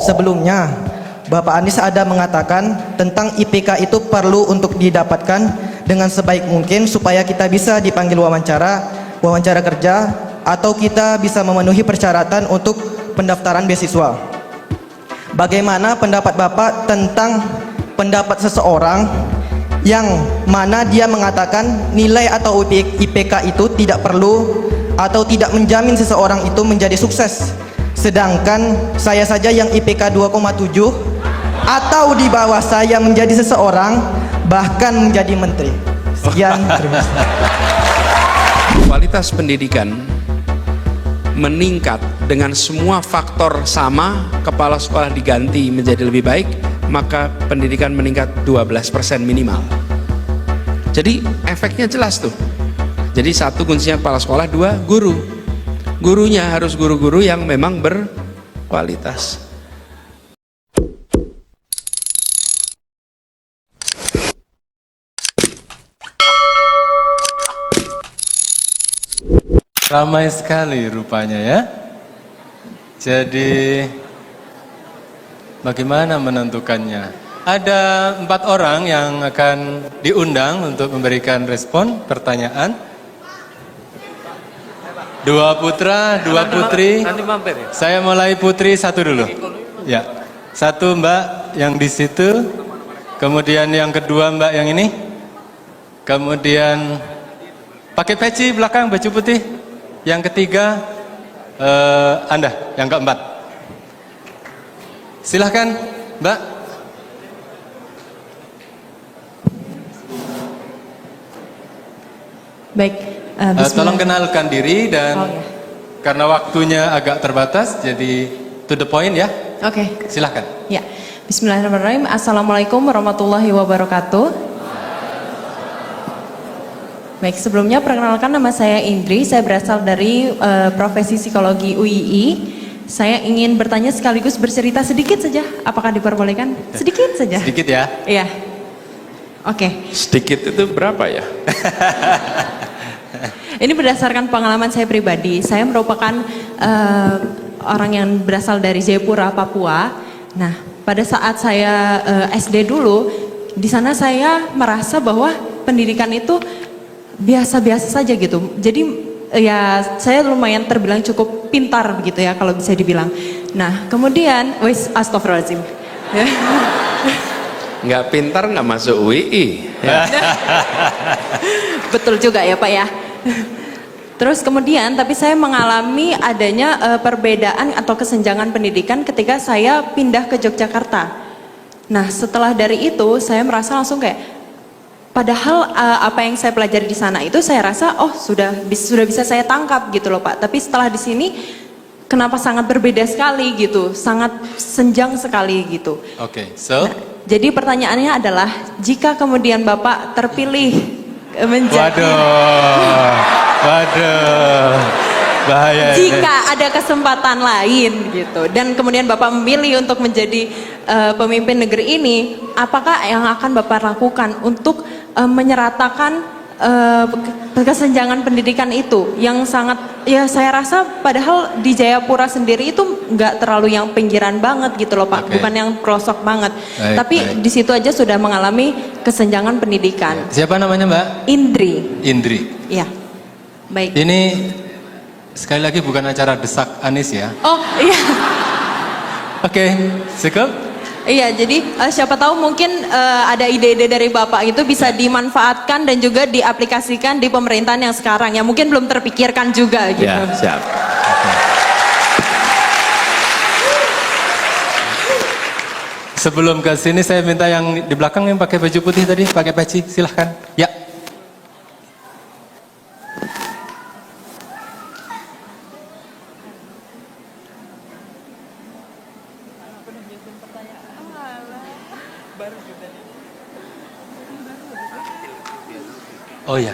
Sebelumnya, Bapak Anies ada mengatakan tentang IPK itu perlu untuk didapatkan dengan sebaik mungkin supaya kita bisa dipanggil wawancara kerja, atau kita bisa memenuhi persyaratan untuk pendaftaran beasiswa. Bagaimana pendapat Bapak tentang pendapat seseorang yang mana dia mengatakan nilai atau IPK itu tidak perlu atau tidak menjamin seseorang itu menjadi sukses, sedangkan saya saja yang IPK 2,7 atau di bawah saya menjadi seseorang, bahkan menjadi menteri. Sekian, terima kasih. Kualitas pendidikan meningkat dengan semua faktor sama, kepala sekolah diganti menjadi lebih baik, maka pendidikan meningkat 12% minimal. Jadi efeknya jelas tuh. Jadi satu kuncinya kepala sekolah, dua guru. Gurunya harus guru-guru yang memang berkualitas. Ramai sekali rupanya ya. Jadi bagaimana menentukannya? Ada 4 orang yang akan diundang untuk memberikan respon pertanyaan. 2 putra, 2 putri. Saya mulai putri 1 dulu. Ya, 1 mbak yang di situ. Kemudian yang kedua mbak yang ini. Kemudian pakai peci belakang baju putih. Yang ketiga Anda yang keempat. Silahkan mbak. Baik, tolong kenalkan diri dan karena waktunya agak terbatas, jadi to the point ya. Oke. Silahkan. Ya. Bismillahirrahmanirrahim. Assalamualaikum warahmatullahi wabarakatuh. Baik, sebelumnya perkenalkan, nama saya Indri. Saya berasal dari profesi psikologi UII. Saya ingin bertanya sekaligus bercerita sedikit saja. Apakah diperbolehkan? Sedikit saja. Sedikit ya. Iya. Oke. Sedikit itu berapa ya? Ini berdasarkan pengalaman saya pribadi. Saya merupakan orang yang berasal dari Jayapura, Papua. Nah, pada saat saya SD dulu, di sana saya merasa bahwa pendidikan itu biasa-biasa saja gitu. Jadi ya saya lumayan terbilang cukup pintar begitu ya kalau bisa dibilang. Nah, kemudian astagfirullahaladzim. Nggak pintar nggak masuk UII. Ya. Betul juga ya Pak ya. Terus kemudian tapi saya mengalami adanya perbedaan atau kesenjangan pendidikan ketika saya pindah ke Yogyakarta. Nah, setelah dari itu saya merasa langsung kayak, padahal apa yang saya pelajari di sana itu saya rasa sudah bisa saya tangkap gitu loh Pak. Tapi setelah di sini kenapa sangat berbeda sekali gitu, sangat senjang sekali gitu. Oke, so jadi pertanyaannya adalah, jika kemudian Bapak terpilih menjadi waduh, bahaya. Jika ada kesempatan lain gitu, dan kemudian Bapak memilih untuk menjadi pemimpin negeri ini, apakah yang akan Bapak lakukan untuk menyeratakan kesenjangan pendidikan itu yang sangat, ya saya rasa padahal di Jayapura sendiri itu nggak terlalu yang pinggiran banget gitu loh Pak, bukan yang pelosok banget, tapi di situ aja sudah mengalami kesenjangan pendidikan. Siapa namanya Mbak? Indri. Indri. Iya. Baik. Ini sekali lagi bukan acara desak Anies ya. Oh iya. Oke, cukup? Iya, jadi siapa tahu mungkin ada ide-ide dari Bapak itu bisa dimanfaatkan dan juga diaplikasikan di pemerintahan yang sekarang yang mungkin belum terpikirkan juga gitu. Ya, siap. Okay. Sebelum ke sini saya minta yang di belakang yang pakai baju putih tadi, pakai peci, silahkan. Ya. Oh ya.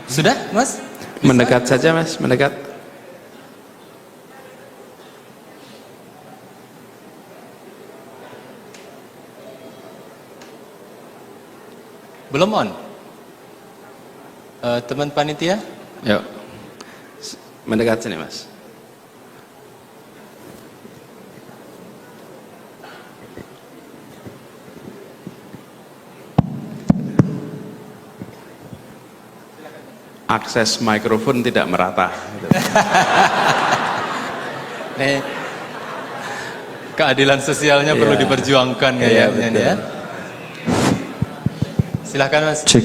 Sudah, Mas? Bisa? Mendekat saja, Mas, mendekat. Belum on? Teman panitia? Yuk. Mendekat sini, Mas. Akses mikrofon tidak merata. Nih, keadilan sosialnya perlu Iya. diperjuangkan Iya, kayaknya nih ya. Silakan Mas. Cek.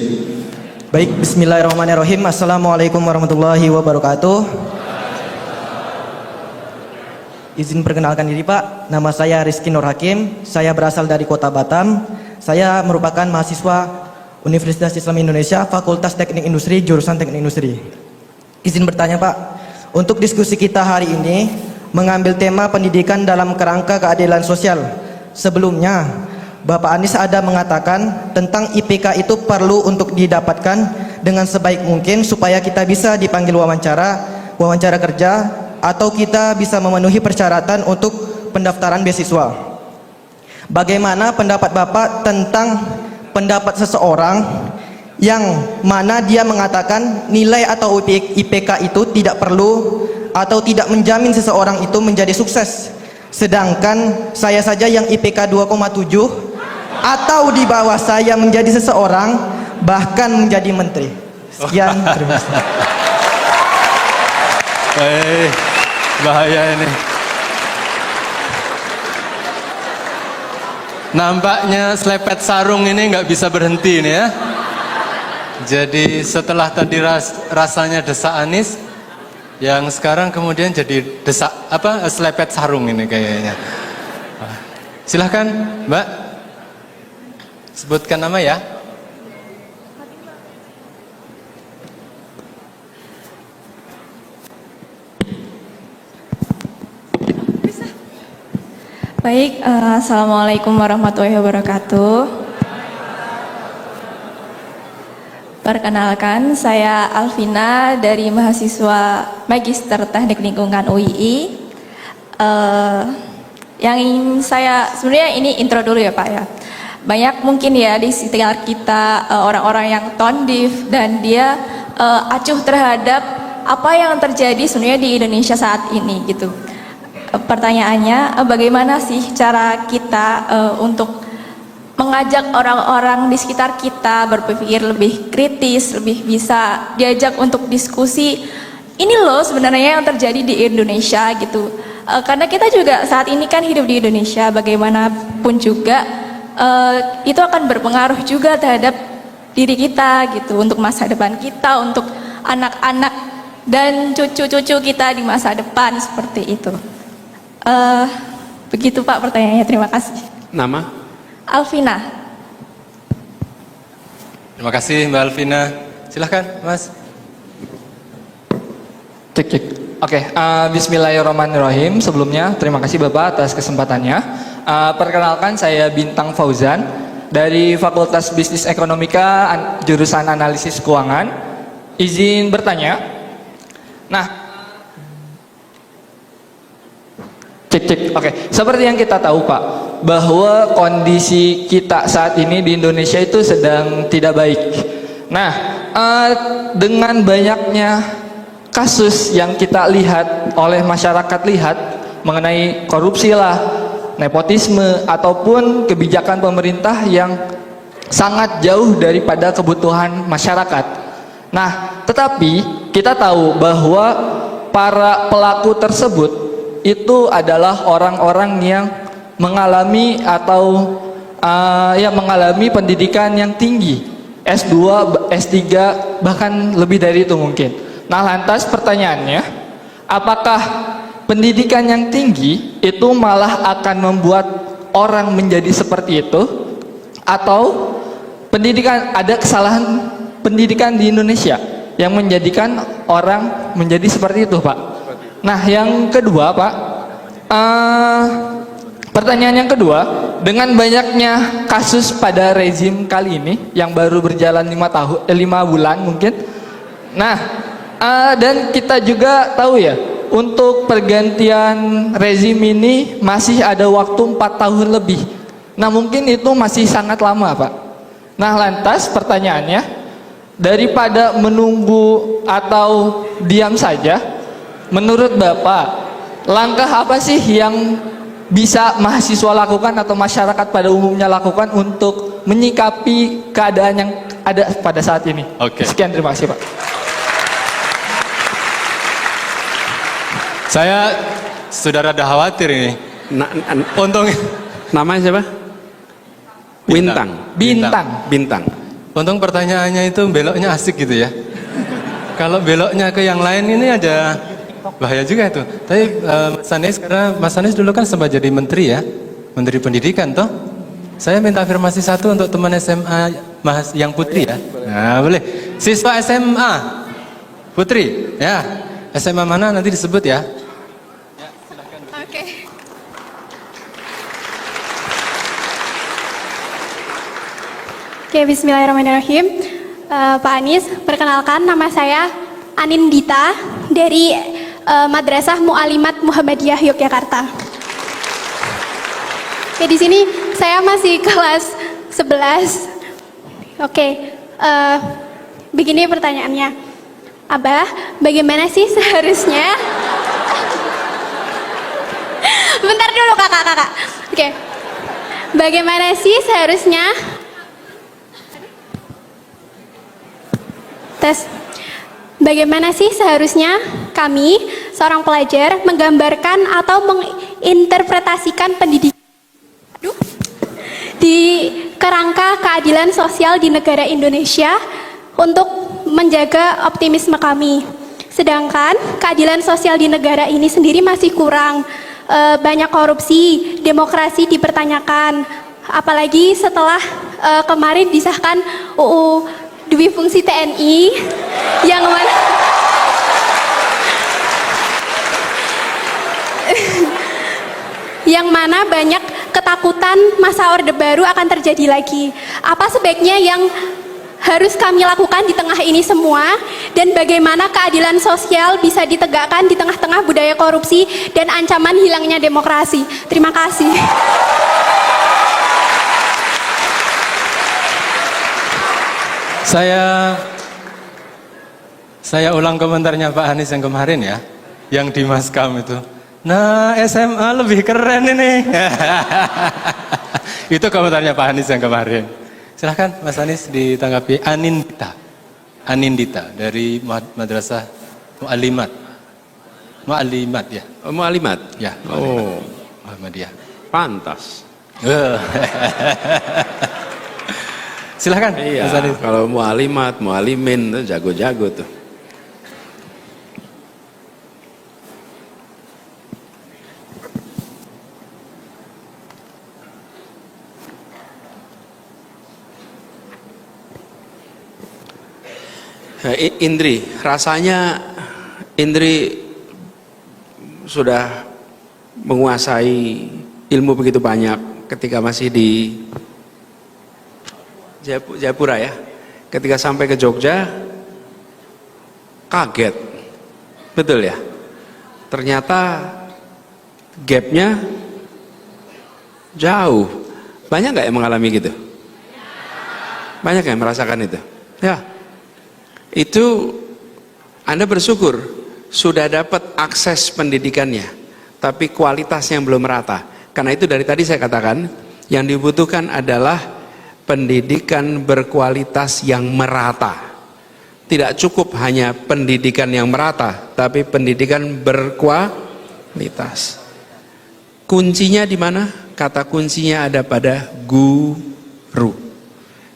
Baik, bismillahirrahmanirrahim. Assalamualaikum warahmatullahi wabarakatuh. Izin perkenalkan diri Pak, nama saya Rizky Nur Hakim. Saya berasal dari Kota Batam. Saya merupakan mahasiswa Universitas Islam Indonesia, Fakultas Teknik Industri, jurusan Teknik Industri. Izin bertanya Pak, untuk diskusi kita hari ini mengambil tema pendidikan dalam kerangka keadilan sosial. Sebelumnya, Bapak Anies ada mengatakan tentang IPK itu perlu untuk didapatkan dengan sebaik mungkin supaya kita bisa dipanggil wawancara kerja, atau kita bisa memenuhi persyaratan untuk pendaftaran beasiswa. Bagaimana pendapat Bapak tentang pendapat seseorang yang mana dia mengatakan nilai atau IPK itu tidak perlu atau tidak menjamin seseorang itu menjadi sukses, sedangkan saya saja yang IPK 2,7 atau di bawah saya menjadi seseorang, bahkan menjadi menteri. Sekian, terima kasih. Bahaya ini. Nampaknya selepet sarung ini nggak bisa berhenti nih ya. Jadi setelah tadi rasanya desak Anies, yang sekarang kemudian jadi desak selepet sarung ini kayaknya. Silahkan Mbak, sebutkan nama ya. Baik, Assalamualaikum warahmatullahi wabarakatuh. Perkenalkan, saya Alvina dari mahasiswa Magister Teknik Lingkungan UII. Yang ingin saya, sebenarnya ini intro dulu ya Pak ya. Banyak mungkin ya di sekitar kita orang-orang yang tone deaf dan dia acuh terhadap apa yang terjadi sebenarnya di Indonesia saat ini gitu. Pertanyaannya, bagaimana sih cara kita untuk mengajak orang-orang di sekitar kita berpikir lebih kritis, lebih bisa diajak untuk diskusi. Ini loh sebenarnya yang terjadi di Indonesia gitu. Karena kita juga saat ini kan hidup di Indonesia, bagaimanapun juga itu akan berpengaruh juga terhadap diri kita gitu, untuk masa depan kita, untuk anak-anak dan cucu-cucu kita di masa depan, seperti itu. Begitu Pak pertanyaannya, terima kasih. Nama? Alvina. Terima kasih Mbak Alvina. Silahkan Mas. Cek. Oke, bismillahirrahmanirrahim. Sebelumnya terima kasih Bapak atas kesempatannya. Perkenalkan, saya Bintang Fauzan dari Fakultas Bisnis Ekonomika, jurusan Analisis Keuangan. Izin bertanya. Nah, cek. Oke, seperti yang kita tahu Pak, bahwa kondisi kita saat ini di Indonesia itu sedang tidak baik. Nah, dengan banyaknya kasus yang kita lihat oleh masyarakat lihat mengenai korupsi lah, nepotisme ataupun kebijakan pemerintah yang sangat jauh daripada kebutuhan masyarakat. Nah, tetapi kita tahu bahwa para pelaku tersebut itu adalah orang-orang yang mengalami atau mengalami pendidikan yang tinggi, S2, S3, bahkan lebih dari itu mungkin. Nah, lantas pertanyaannya, apakah pendidikan yang tinggi itu malah akan membuat orang menjadi seperti itu, atau ada kesalahan pendidikan di Indonesia yang menjadikan orang menjadi seperti itu, Pak? Nah, yang kedua, Pak, pertanyaan yang kedua, dengan banyaknya kasus pada rezim kali ini yang baru berjalan 5 bulan mungkin. Nah, dan kita juga tahu ya, untuk pergantian rezim ini masih ada waktu 4 tahun lebih. Nah, mungkin itu masih sangat lama, Pak. Nah, lantas pertanyaannya, daripada menunggu atau diam saja, menurut Bapak, langkah apa sih yang bisa mahasiswa lakukan atau masyarakat pada umumnya lakukan untuk menyikapi keadaan yang ada pada saat ini? Oke. Sekian, terima kasih Pak. Saya sudah rada khawatir ini. Untung Namanya siapa? Bintang. Bintang. Untung pertanyaannya itu beloknya asik gitu ya. Kalau beloknya ke yang lain ini ada bahaya juga itu. Tapi Mas Anies, karena Mas Anies dulu kan sempat jadi menteri ya, menteri pendidikan toh. Saya minta afirmasi satu untuk teman SMA yang putri ya. Nah boleh. Siswa SMA putri ya. SMA mana nanti disebut ya. Oke. Oke, bismillahirrahmanirrahim. Pak Anies, perkenalkan nama saya Anindita dari Madrasah Mu'alimat Muhammadiyah Yogyakarta. Oke, di sini saya masih kelas 11. Oke, begini pertanyaannya. Abah, bagaimana sih seharusnya? Bentar dulu kakak. Oke, bagaimana sih seharusnya? Bagaimana sih seharusnya kami, seorang pelajar, menggambarkan atau menginterpretasikan pendidikan di kerangka keadilan sosial di negara Indonesia untuk menjaga optimisme kami. Sedangkan keadilan sosial di negara ini sendiri masih kurang, banyak korupsi, demokrasi dipertanyakan, apalagi setelah kemarin disahkan UU Dwi Fungsi TNI yang mana yang mana banyak ketakutan masa Orde Baru akan terjadi lagi. Apa sebaiknya yang harus kami lakukan di tengah ini semua, dan bagaimana keadilan sosial bisa ditegakkan di tengah-tengah budaya korupsi dan ancaman hilangnya demokrasi? Terima kasih. Saya ulang komentarnya Pak Anies yang kemarin ya, yang di Maskam itu. Nah, SMA lebih keren ini. Itu komentarnya Pak Anies yang kemarin. Silahkan Mas Anies ditanggapi. Anindita dari Madrasah Mu'alimat. Mu'alimat ya. Mu'alimat. Ya. Oh, Muhammadiyah. pantas. Silahkan Iya, Mas Anies. kalau mu'alimat, mu'alimin itu jago-jago tuh. Indri, rasanya Indri sudah menguasai ilmu begitu banyak ketika masih di Jayapura ya. Ketika sampai ke Jogja kaget, betul ya. Ternyata gapnya jauh. Banyak nggak yang mengalami gitu? Banyak yang merasakan itu. Ya, itu Anda bersyukur sudah dapat akses pendidikannya, tapi kualitasnya yang belum merata. Karena itu dari tadi saya katakan yang dibutuhkan adalah pendidikan berkualitas yang merata. Tidak cukup hanya pendidikan yang merata, tapi pendidikan berkualitas. Kuncinya di mana? Kata kuncinya ada pada guru.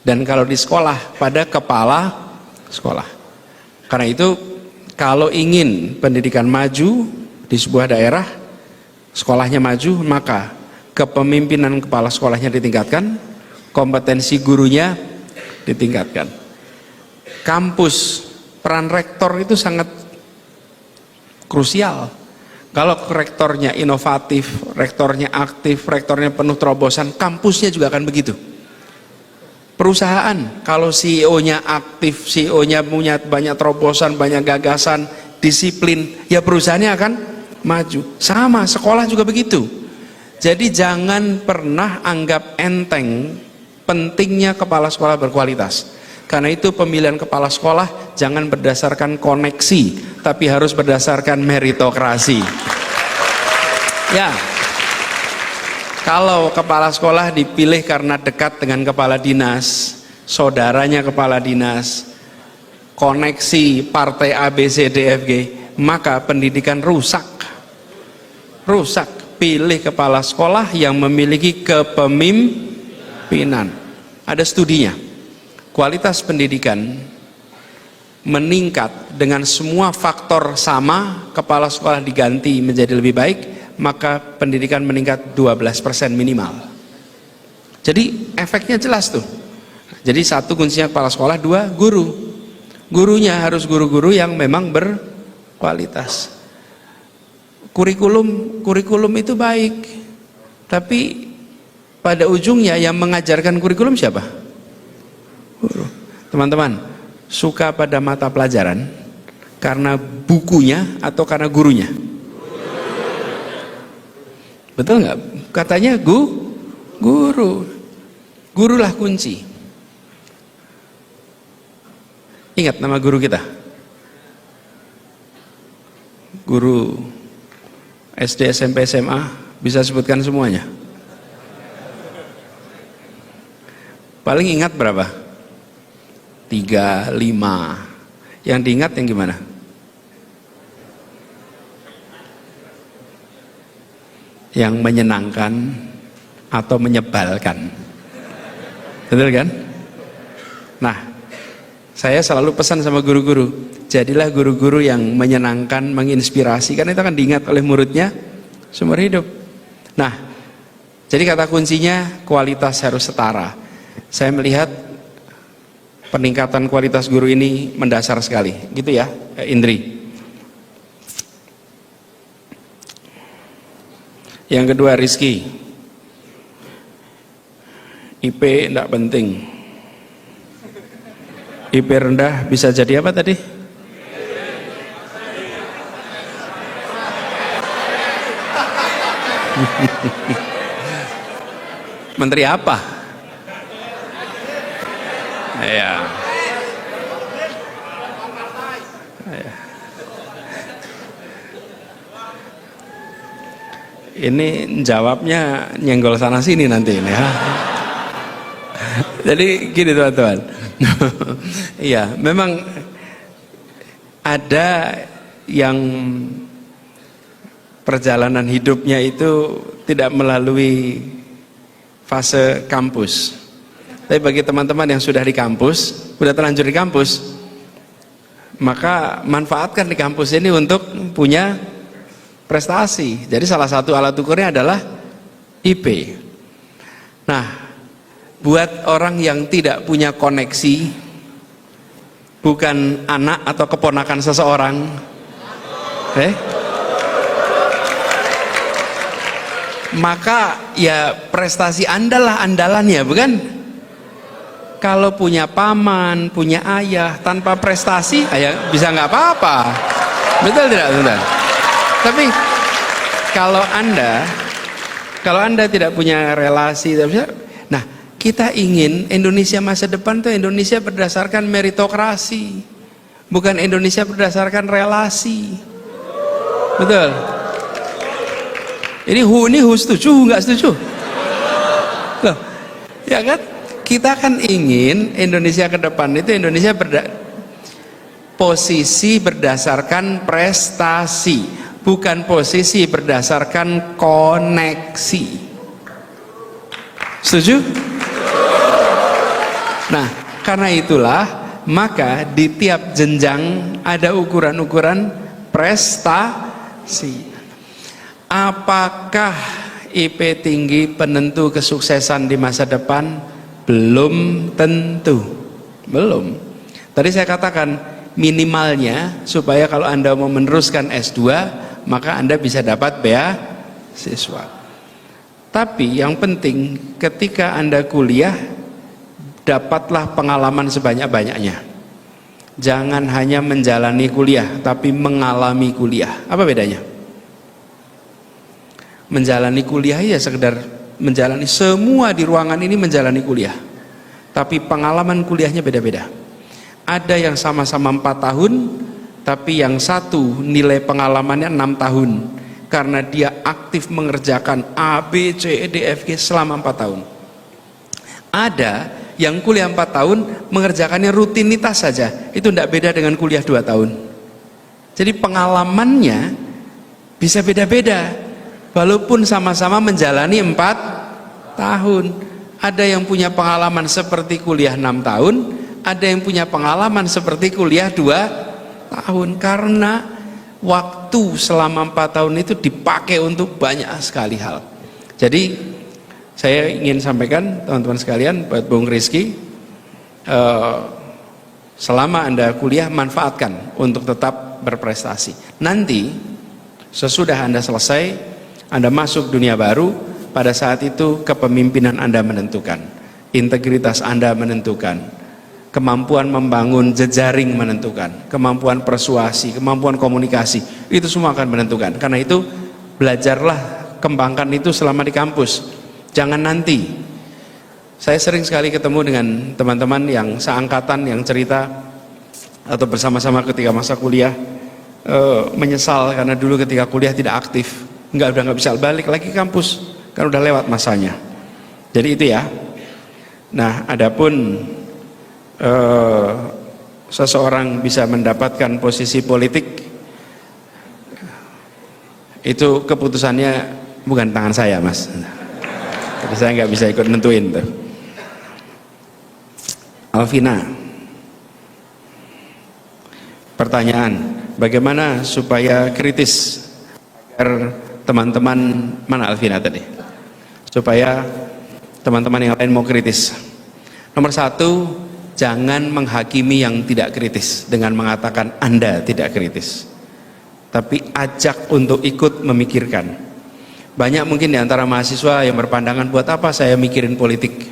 Dan kalau di sekolah, pada kepala sekolah. Karena itu kalau ingin pendidikan maju di sebuah daerah, sekolahnya maju, maka kepemimpinan kepala sekolahnya ditingkatkan, kompetensi gurunya ditingkatkan. Kampus, peran rektor itu sangat krusial. Kalau rektornya inovatif, rektornya aktif, rektornya penuh terobosan, kampusnya juga akan begitu. Perusahaan, kalau CEO-nya aktif, CEO-nya punya banyak terobosan, banyak gagasan, disiplin, ya perusahaannya akan maju. Sama, sekolah juga begitu. Jadi jangan pernah anggap enteng pentingnya kepala sekolah berkualitas. Karena itu pemilihan kepala sekolah jangan berdasarkan koneksi, tapi harus berdasarkan meritokrasi. Ya, kalau kepala sekolah dipilih karena dekat dengan kepala dinas, saudaranya kepala dinas, koneksi partai A, B, C, D, F, G, maka pendidikan rusak. Rusak. Pilih kepala sekolah yang memiliki kepemimpinan. Ada studinya. Kualitas pendidikan meningkat dengan semua faktor sama, kepala sekolah diganti menjadi lebih baik, maka pendidikan meningkat 12% minimal. Jadi efeknya jelas tuh. Jadi satu kuncinya kepala sekolah, dua guru. Gurunya harus guru-guru yang memang berkualitas. Kurikulum itu baik, tapi pada ujungnya yang mengajarkan kurikulum siapa? Guru. Teman-teman, suka pada mata pelajaran karena bukunya atau karena gurunya? Betul nggak? Katanya guru. Gurulah kunci. Ingat nama guru kita? Guru SD, SMP, SMA, bisa sebutkan semuanya? Paling ingat berapa? 3, 5. Yang diingat yang gimana? Yang menyenangkan atau menyebalkan? Betul kan? Nah, saya selalu pesan sama guru-guru, jadilah guru-guru yang menyenangkan, menginspirasi, karena itu akan diingat oleh muridnya seumur hidup. Nah, jadi kata kuncinya kualitas harus setara. Saya melihat peningkatan kualitas guru ini mendasar sekali, gitu ya, Indri. Yang kedua, Rizky. IP tidak penting. IP rendah bisa jadi apa tadi? Menteri apa? Ya. Ini jawabnya nyenggol sana sini nanti ini ya. Jadi gini teman-teman. Iya, memang ada yang perjalanan hidupnya itu tidak melalui fase kampus. Tapi bagi teman-teman yang sudah di kampus, sudah terlanjur di kampus, maka manfaatkan di kampus ini untuk punya prestasi. Jadi salah satu alat ukurnya adalah IP. Nah, buat orang yang tidak punya koneksi, bukan anak atau keponakan seseorang, maka ya prestasi Anda lah andalannya, bukan? Kalau punya paman, punya ayah, tanpa prestasi, ayah bisa nggak apa-apa, betul tidak, betul? Tapi kalau anda tidak punya relasi, nah kita ingin Indonesia masa depan tuh Indonesia berdasarkan meritokrasi, bukan Indonesia berdasarkan relasi, betul? Ini setuju nggak setuju? Loh, ya kan? Kita kan ingin Indonesia ke depan itu Indonesia posisi berdasarkan prestasi, bukan posisi berdasarkan koneksi. Setuju? Nah, karena itulah maka di tiap jenjang ada ukuran-ukuran prestasi. Apakah IP tinggi penentu kesuksesan di masa depan? Belum tentu. Belum. Tadi saya katakan minimalnya supaya kalau Anda mau meneruskan S2 maka Anda bisa dapat beasiswa. Tapi yang penting ketika Anda kuliah dapatlah pengalaman sebanyak-banyaknya. Jangan hanya menjalani kuliah tapi mengalami kuliah. Apa bedanya? Menjalani kuliah ya sekedar menjalani, semua di ruangan ini menjalani kuliah, tapi pengalaman kuliahnya beda-beda. Ada yang sama-sama 4 tahun, tapi yang satu nilai pengalamannya 6 tahun. Karena dia aktif mengerjakan A, B, C, E, D, F, G selama 4 tahun. Ada yang kuliah 4 tahun mengerjakannya rutinitas saja. Itu tidak beda dengan kuliah 2 tahun. Jadi pengalamannya bisa beda-beda. Walaupun sama-sama menjalani 4 tahun. Ada yang punya pengalaman seperti kuliah 6 tahun, ada yang punya pengalaman seperti kuliah 2 tahun. Karena waktu selama 4 tahun itu dipakai untuk banyak sekali hal. Jadi saya ingin sampaikan teman-teman sekalian, buat Bung Rizky, selama Anda kuliah manfaatkan untuk tetap berprestasi. Nanti sesudah Anda selesai, Anda masuk dunia baru. Pada saat itu kepemimpinan Anda menentukan, integritas Anda menentukan, kemampuan membangun jejaring menentukan, kemampuan persuasi, kemampuan komunikasi, itu semua akan menentukan. Karena itu belajarlah, kembangkan itu selama di kampus. Jangan nanti. Saya sering sekali ketemu dengan teman-teman yang seangkatan yang cerita atau bersama-sama ketika masa kuliah menyesal karena dulu ketika kuliah tidak aktif, udah nggak bisa balik lagi kampus. Kan udah lewat masanya. Jadi itu ya. Nah, adapun seseorang bisa mendapatkan posisi politik, itu keputusannya bukan tangan saya, Mas. Jadi saya nggak bisa ikut nentuin tuh. Alvina, pertanyaan, bagaimana supaya kritis agar teman-teman, mana Alvina tadi? Supaya teman-teman yang lain mau kritis. Nomor 1, jangan menghakimi yang tidak kritis dengan mengatakan Anda tidak kritis, tapi ajak untuk ikut memikirkan. Banyak mungkin di antara mahasiswa yang berpandangan, buat apa saya mikirin politik?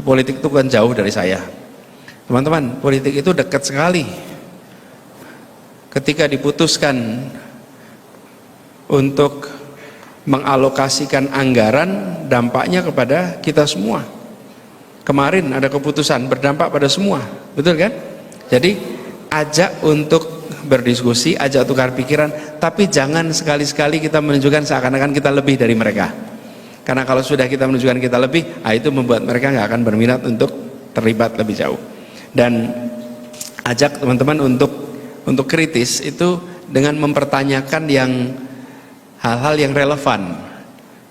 Politik itu kan jauh dari saya. Teman-teman, politik itu dekat sekali. Ketika diputuskan untuk mengalokasikan anggaran, dampaknya kepada kita semua. Kemarin ada keputusan berdampak pada semua, betul kan? Jadi ajak untuk berdiskusi, ajak tukar pikiran, tapi jangan sekali-sekali kita menunjukkan seakan-akan kita lebih dari mereka. Karena kalau sudah kita menunjukkan kita lebih, itu membuat mereka nggak akan berminat untuk terlibat lebih jauh. Dan ajak teman-teman untuk kritis itu dengan mempertanyakan yang hal-hal yang relevan.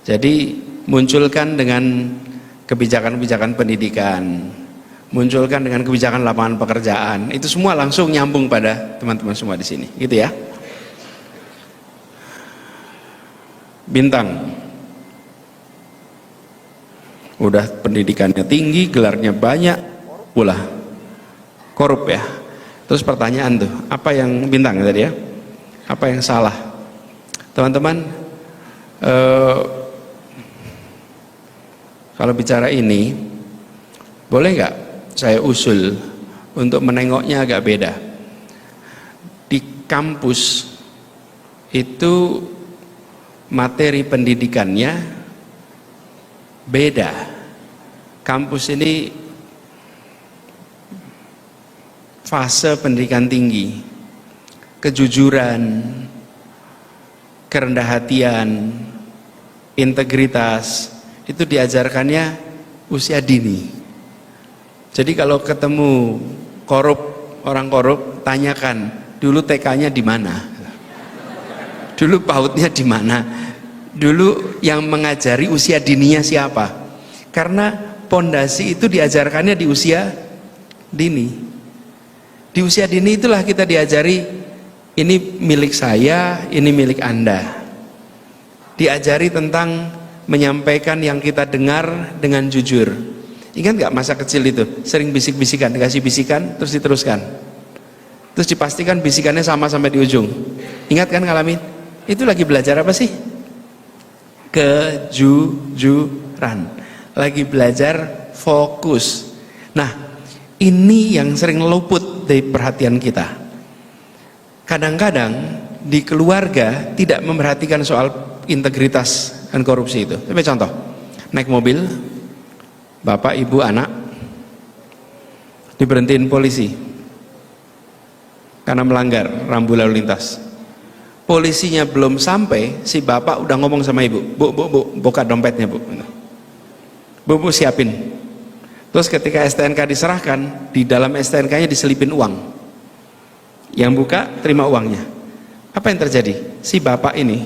Jadi munculkan dengan kebijakan-kebijakan pendidikan, munculkan dengan kebijakan lapangan pekerjaan. Itu semua langsung nyambung pada teman-teman semua di sini, gitu ya. Bintang, udah pendidikannya tinggi, gelarnya banyak, pula korup ya. Terus pertanyaan tuh, apa yang bintang tadi ya? Apa yang salah? Teman-teman, kalau bicara ini, boleh nggak saya usul untuk menengoknya agak beda? Di kampus itu materi pendidikannya beda. Kampus ini fase pendidikan tinggi, kejujuran, kerendah hatian, integritas, itu diajarkannya usia dini. Jadi kalau ketemu orang korup, tanyakan dulu TK-nya di mana, dulu PAUD-nya di mana, dulu yang mengajari usia dininya siapa. Karena pondasi itu diajarkannya di usia dini. Di usia dini itulah kita diajari, ini milik saya, ini milik Anda. Diajari tentang menyampaikan yang kita dengar dengan jujur. Ingat gak masa kecil itu? Sering bisik-bisikan, dikasih bisikan, terus diteruskan. Terus dipastikan bisikannya sama sampai di ujung. Ingat kan ngalamin? Itu lagi belajar apa sih? Kejujuran. Lagi belajar fokus. Nah, ini yang sering luput dari perhatian kita. Kadang-kadang di keluarga tidak memperhatikan soal integritas dan korupsi itu. Tapi contoh, naik mobil, bapak, ibu, anak, diberhentiin polisi. karena melanggar rambu lalu lintas. Polisinya belum sampai, si bapak udah ngomong sama ibu, bu, buka dompetnya bu, siapin. Terus ketika STNK diserahkan, di dalam STNK-nya diselipin uang. Yang buka terima uangnya. Apa yang terjadi? Si bapak ini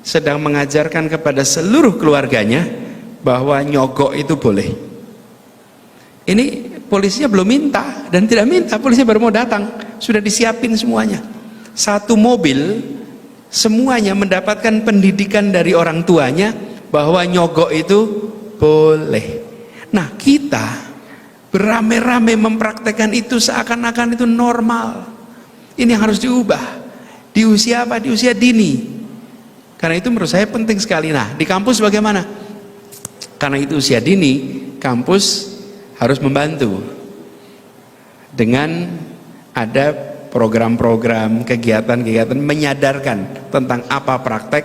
sedang mengajarkan kepada seluruh keluarganya bahwa nyogok itu boleh. Ini polisinya belum minta dan tidak minta, polisinya baru mau datang, sudah disiapin semuanya. Satu mobil semuanya mendapatkan pendidikan dari orang tuanya bahwa nyogok itu boleh. Nah, kita beramai-ramai mempraktekkan itu seakan-akan itu normal. Ini yang harus diubah. Di usia apa? Di usia dini. Karena itu menurut saya penting sekali. Nah, di kampus bagaimana? Karena itu usia dini, kampus harus membantu dengan ada program-program, kegiatan-kegiatan menyadarkan tentang apa praktek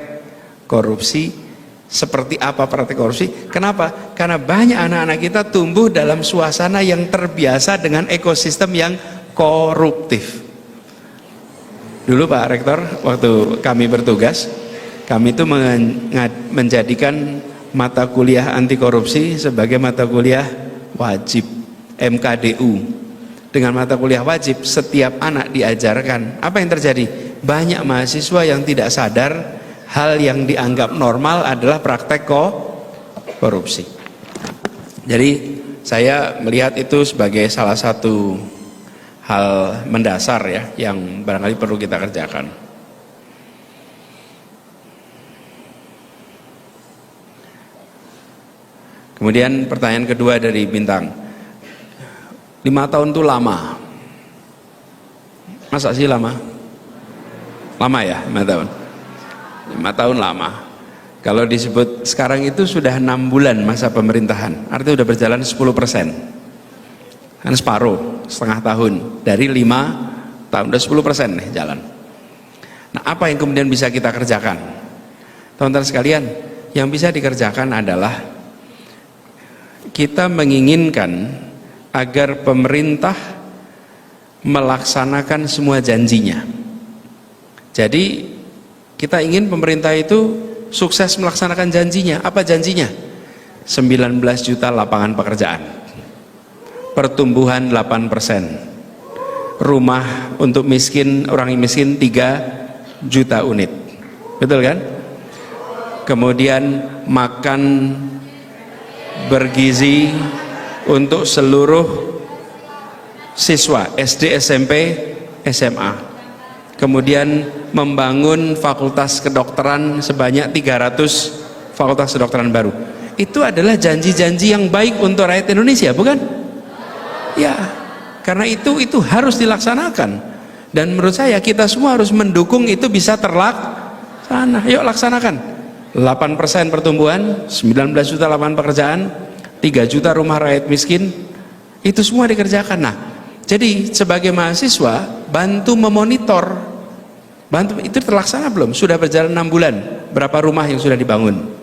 korupsi, seperti apa praktek korupsi. Kenapa? Karena banyak anak-anak kita tumbuh dalam suasana yang terbiasa dengan ekosistem yang koruptif. Dulu Pak Rektor, waktu kami bertugas, kami itu menjadikan mata kuliah anti korupsi sebagai mata kuliah wajib, MKDU. Dengan mata kuliah wajib, setiap anak diajarkan. Apa yang terjadi? Banyak mahasiswa yang tidak sadar hal yang dianggap normal adalah praktek korupsi. Jadi saya melihat itu sebagai salah satu hal mendasar ya, yang barangkali perlu kita kerjakan. Kemudian pertanyaan kedua dari Bintang, 5 tahun itu lama. Masa sih lama? Lama ya 5 tahun. 5 tahun lama. Kalau disebut sekarang itu sudah 6 bulan masa pemerintahan, artinya sudah berjalan 10%. Kan separuh, setengah tahun. Dari 5 tahun, udah 10% nih jalan. Nah, apa yang kemudian bisa kita kerjakan? Teman-teman sekalian, yang bisa dikerjakan adalah kita menginginkan agar pemerintah melaksanakan semua janjinya. Jadi kita ingin pemerintah itu sukses melaksanakan janjinya. Apa janjinya? 19 juta lapangan pekerjaan, pertumbuhan 8%, rumah untuk miskin, orang miskin 3 juta unit, betul kan? Kemudian makan bergizi untuk seluruh siswa SD, SMP, SMA. Kemudian membangun fakultas kedokteran sebanyak 300 fakultas kedokteran baru. Itu adalah janji-janji yang baik untuk rakyat Indonesia, bukan? Ya, karena itu harus dilaksanakan. Dan menurut saya kita semua harus mendukung itu bisa terlaksana. Yuk laksanakan. 8% pertumbuhan, 19 juta lapangan pekerjaan, 3 juta rumah rakyat miskin, itu semua dikerjakan. Nah, jadi sebagai mahasiswa bantu memonitor, bantu itu terlaksana belum? Sudah berjalan 6 bulan, berapa rumah yang sudah dibangun?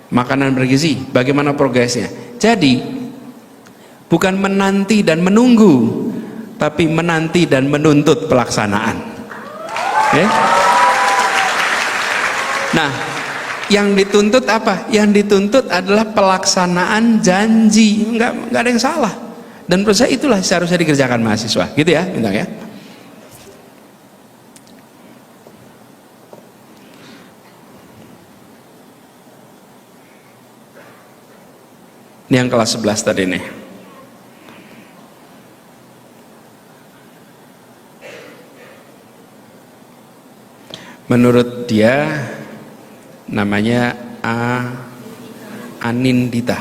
Makanan bergizi, bagaimana progresnya? Jadi bukan menanti dan menunggu, tapi menanti dan menuntut pelaksanaan. Okay? Nah, yang dituntut apa? Yang dituntut adalah pelaksanaan janji. Enggak ada yang salah. Dan menurut saya itulah seharusnya dikerjakan mahasiswa. Gitu ya, Bintang ya. Ini yang kelas 11 tadi nih. Menurut dia namanya Anindita.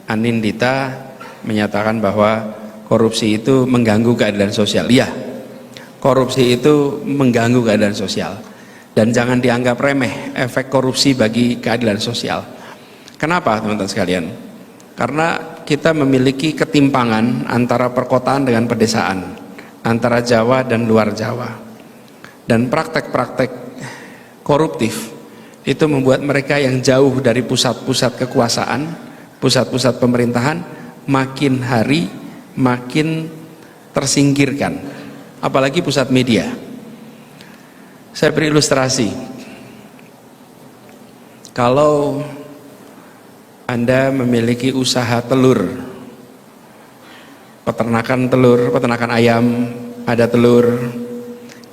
Anindita menyatakan bahwa korupsi itu mengganggu keadilan sosial. Iya, korupsi itu mengganggu keadilan sosial. Dan jangan dianggap remeh efek korupsi bagi keadilan sosial. Kenapa teman-teman sekalian? Karena kita memiliki ketimpangan antara perkotaan dengan pedesaan, antara Jawa dan luar Jawa. Dan praktek-praktek koruptif itu membuat mereka yang jauh dari pusat-pusat kekuasaan, pusat-pusat pemerintahan, makin hari makin tersingkirkan. apalagi pusat media. Saya beri ilustrasi. Kalau Anda memiliki usaha telur, peternakan ayam, ada telur,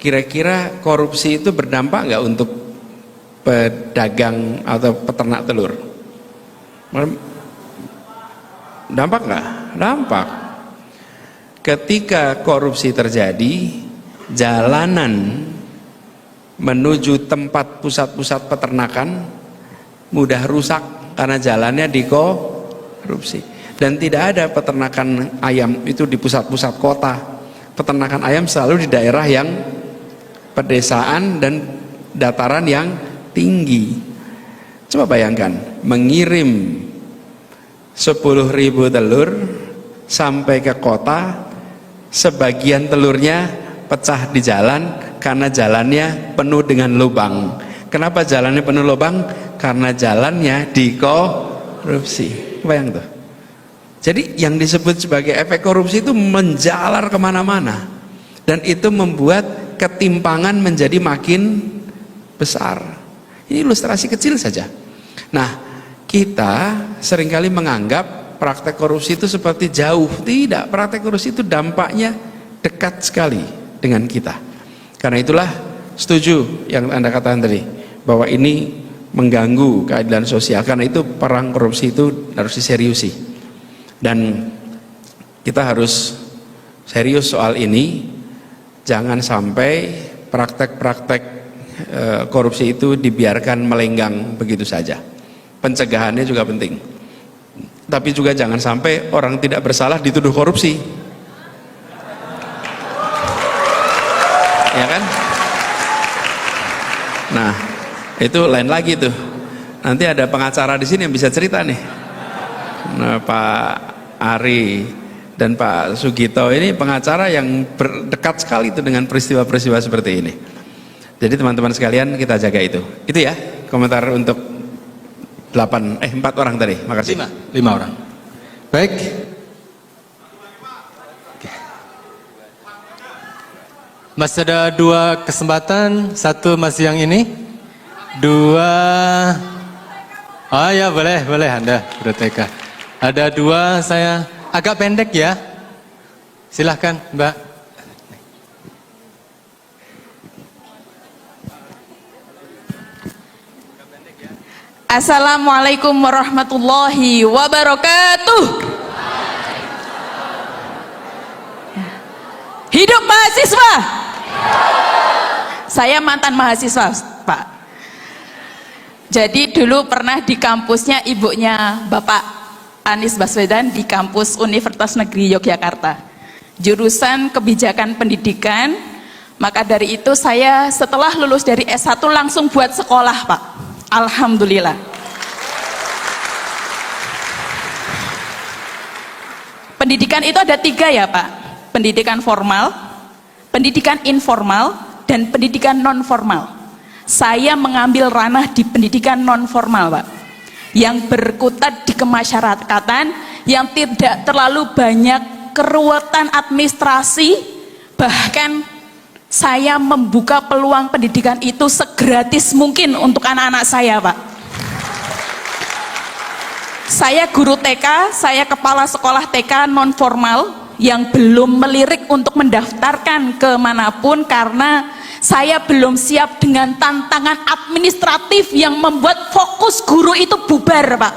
kira-kira korupsi itu berdampak nggak untuk pedagang atau peternak telur? Dampak nggak? Dampak. Ketika korupsi terjadi, jalanan menuju tempat pusat-pusat peternakan mudah rusak karena jalannya dikorupsi. Dan tidak ada peternakan ayam itu di pusat-pusat kota. Peternakan ayam selalu di daerah yang pedesaan dan dataran yang tinggi. Coba bayangkan, mengirim 10.000 telur sampai ke kota, sebagian telurnya pecah di jalan karena jalannya penuh dengan lubang. Kenapa jalannya penuh lubang? Karena jalannya dikorupsi. Bayang tuh. Jadi yang disebut sebagai efek korupsi itu menjalar kemana-mana, dan itu membuat ketimpangan menjadi makin besar. Ini ilustrasi kecil saja. Nah, kita seringkali menganggap praktek korupsi itu seperti jauh. Tidak, praktek korupsi itu dampaknya dekat sekali dengan kita. Karena itulah setuju yang Anda katakan tadi, bahwa ini mengganggu keadilan sosial. Karena itu perang korupsi itu harus diseriusi. Dan kita harus serius soal ini. Jangan sampai praktek-praktek korupsi itu dibiarkan melenggang begitu saja. Pencegahannya juga penting. Tapi juga jangan sampai orang tidak bersalah dituduh korupsi. Ya kan? Nah, itu lain lagi tuh. Nanti ada pengacara di sini yang bisa cerita nih. Nah, Pak Ari dan Pak Sugito ini pengacara yang berdekat sekali itu dengan peristiwa-peristiwa seperti ini. Jadi teman-teman sekalian, kita jaga itu. Itu ya komentar untuk 4 orang tadi. Makasih. 5 orang. Baik. Masih ada 2 kesempatan. 1 masih yang ini. 2. Oh ya, boleh Anda berteka. Ada 2, saya agak pendek ya. Silahkan Mbak. Assalamualaikum warahmatullahi wabarakatuh. Hidup mahasiswa. Saya mantan mahasiswa, Pak. Jadi dulu pernah di kampusnya ibunya Bapak Anies Baswedan di kampus Universitas Negeri Yogyakarta, jurusan kebijakan pendidikan. Maka dari itu saya setelah lulus dari S1 langsung buat sekolah, Pak. Alhamdulillah. Pendidikan itu ada 3 ya, Pak. Pendidikan formal, pendidikan informal, dan pendidikan non formal. Saya mengambil ranah di pendidikan non formal, Pak, yang berkutat di kemasyarakatan, yang tidak terlalu banyak keruwetan administrasi. Bahkan saya membuka peluang pendidikan itu segratis mungkin untuk anak-anak saya, Pak. Saya guru TK, saya kepala sekolah TK non formal yang belum melirik untuk mendaftarkan kemanapun karena saya belum siap dengan tantangan administratif yang membuat fokus guru itu bubar, Pak.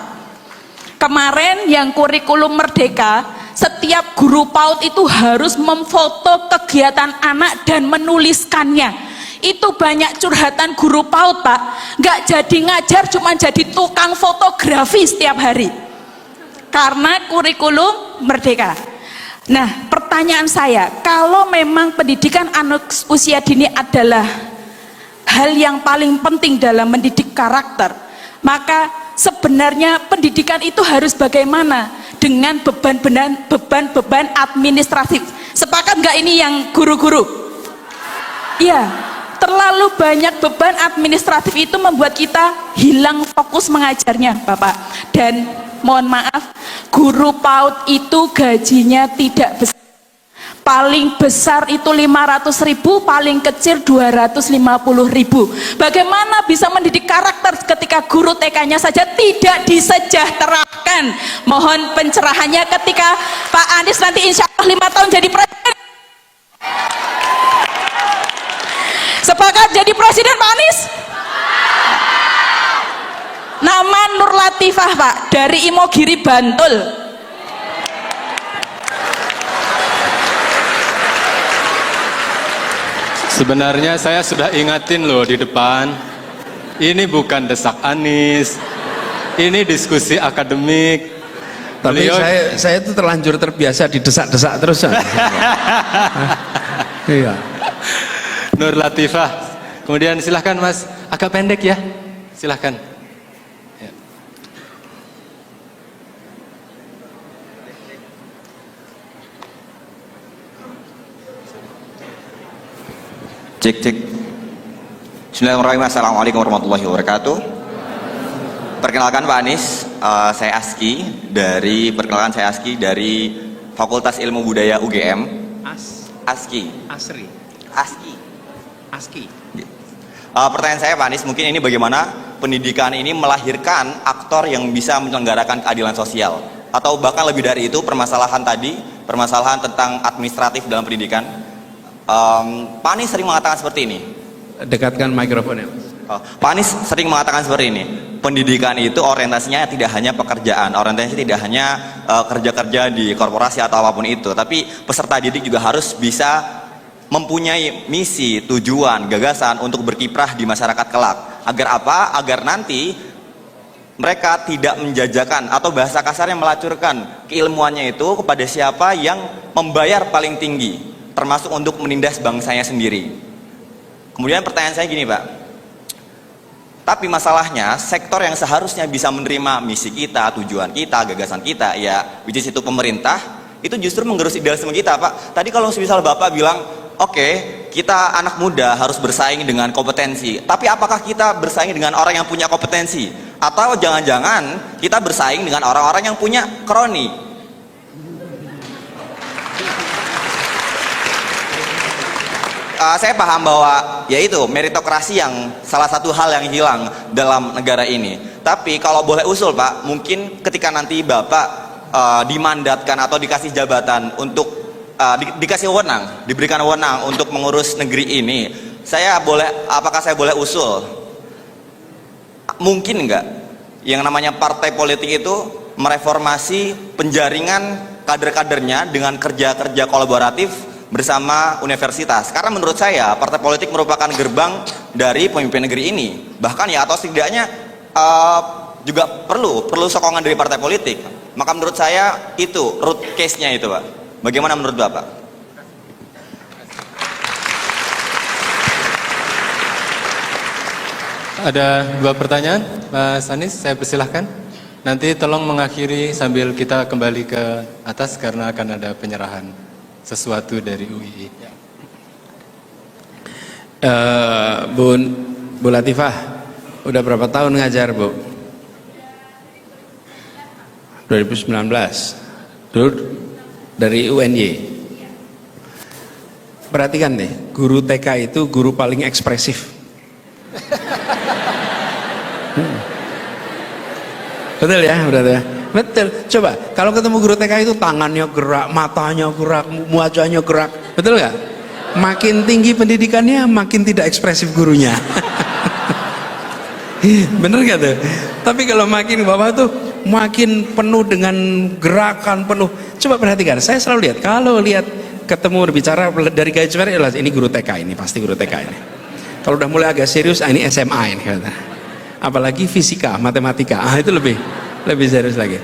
Kemarin yang kurikulum merdeka, setiap guru PAUD itu harus memfoto kegiatan anak dan menuliskannya. Itu banyak curhatan guru PAUD, Pak. Nggak jadi ngajar, cuma jadi tukang fotografi setiap hari. Karena kurikulum merdeka. Nah, pertanyaan saya, kalau memang pendidikan anak usia dini adalah hal yang paling penting dalam mendidik karakter, maka sebenarnya pendidikan itu harus bagaimana dengan beban-beban administratif. Sepakat nggak ini yang guru-guru? Iya, terlalu banyak beban administratif itu membuat kita hilang fokus mengajarnya, Bapak. Dan mohon maaf, guru PAUD itu gajinya tidak besar. paling besar itu 500.000, paling kecil 250.000. Bagaimana bisa mendidik karakter ketika guru TK-nya saja tidak disejahterakan? Mohon pencerahannya ketika Pak Anies nanti insya Allah 5 tahun jadi presiden. Sepakat jadi presiden Pak Anies? Nama Nur Latifah Pak, dari Imogiri, Bantul. Sebenarnya saya sudah ingatin loh di depan, ini bukan desak Anies, ini diskusi akademik. Tapi saya itu terlanjur terbiasa didesak-desak terus. Iya. Nur Latifah. Kemudian silahkan Mas, agak pendek ya, silahkan. Ya. Cek cek. Bismillahirrahmanirrahim. Assalamualaikum warahmatullahi wabarakatuh. Perkenalkan Pak Anies, saya Aski dari Fakultas Ilmu Budaya UGM. Aski. Pertanyaan saya Pak Anies, mungkin ini bagaimana pendidikan ini melahirkan aktor yang bisa menyelenggarakan keadilan sosial, atau bahkan lebih dari itu permasalahan tentang administratif dalam pendidikan. Pak Anies sering mengatakan seperti ini. Dekatkan mikrofonnya. Pak Anies sering mengatakan seperti ini. Pendidikan itu orientasinya tidak hanya pekerjaan, orientasinya tidak hanya kerja-kerja di korporasi atau apapun itu, tapi peserta didik juga harus bisa mempunyai misi, tujuan, gagasan untuk berkiprah di masyarakat kelak. Agar apa? Agar nanti mereka tidak menjajakan atau bahasa kasarnya melacurkan keilmuannya itu kepada siapa yang membayar paling tinggi, termasuk untuk menindas bangsanya sendiri. Kemudian pertanyaan saya gini Pak, tapi masalahnya sektor yang seharusnya bisa menerima misi kita, tujuan kita, gagasan kita, ya which is itu pemerintah, itu justru menggerus idealisme kita Pak. Tadi kalau misal Bapak bilang, oke, kita anak muda harus bersaing dengan kompetensi, tapi apakah kita bersaing dengan orang yang punya kompetensi? Atau jangan-jangan kita bersaing dengan orang-orang yang punya kroni? Saya paham bahwa yaitu meritokrasi yang salah satu hal yang hilang dalam negara ini. Tapi kalau boleh usul Pak, mungkin ketika nanti Bapak dimandatkan atau dikasih jabatan untuk dikasih wewenang, diberikan wewenang untuk mengurus negeri ini, apakah saya boleh usul, mungkin enggak yang namanya partai politik itu mereformasi penjaringan kader-kadernya dengan kerja-kerja kolaboratif bersama universitas? Karena menurut saya partai politik merupakan gerbang dari pemimpin negeri ini, bahkan ya atau setidaknya juga perlu sokongan dari partai politik. Maka menurut saya itu root case-nya itu Pak. Bagaimana menurut Bapak? Ada 2 pertanyaan, Mas Anies, saya persilahkan. Nanti tolong mengakhiri sambil kita kembali ke atas karena akan ada penyerahan sesuatu dari UII. Bu Latifah, udah berapa tahun ngajar Bu? 2019. Dulu dari UNY. Perhatikan deh, guru TK itu guru paling ekspresif. Betul ya, berarti ya. Betul. Coba kalau ketemu guru TK itu tangannya gerak, matanya gerak, wajahnya gerak, betul nggak? Makin tinggi pendidikannya, makin tidak ekspresif gurunya. Bener nggak tuh? Tapi kalau makin bawah tuh makin penuh dengan gerakan penuh. Coba perhatikan, saya selalu lihat kalau ketemu berbicara dari gaya bicara, ini guru TK, ini pasti guru TK ini. Kalau udah mulai agak serius, ini SMA ini. Apalagi fisika, matematika, itu lebih serius lagi.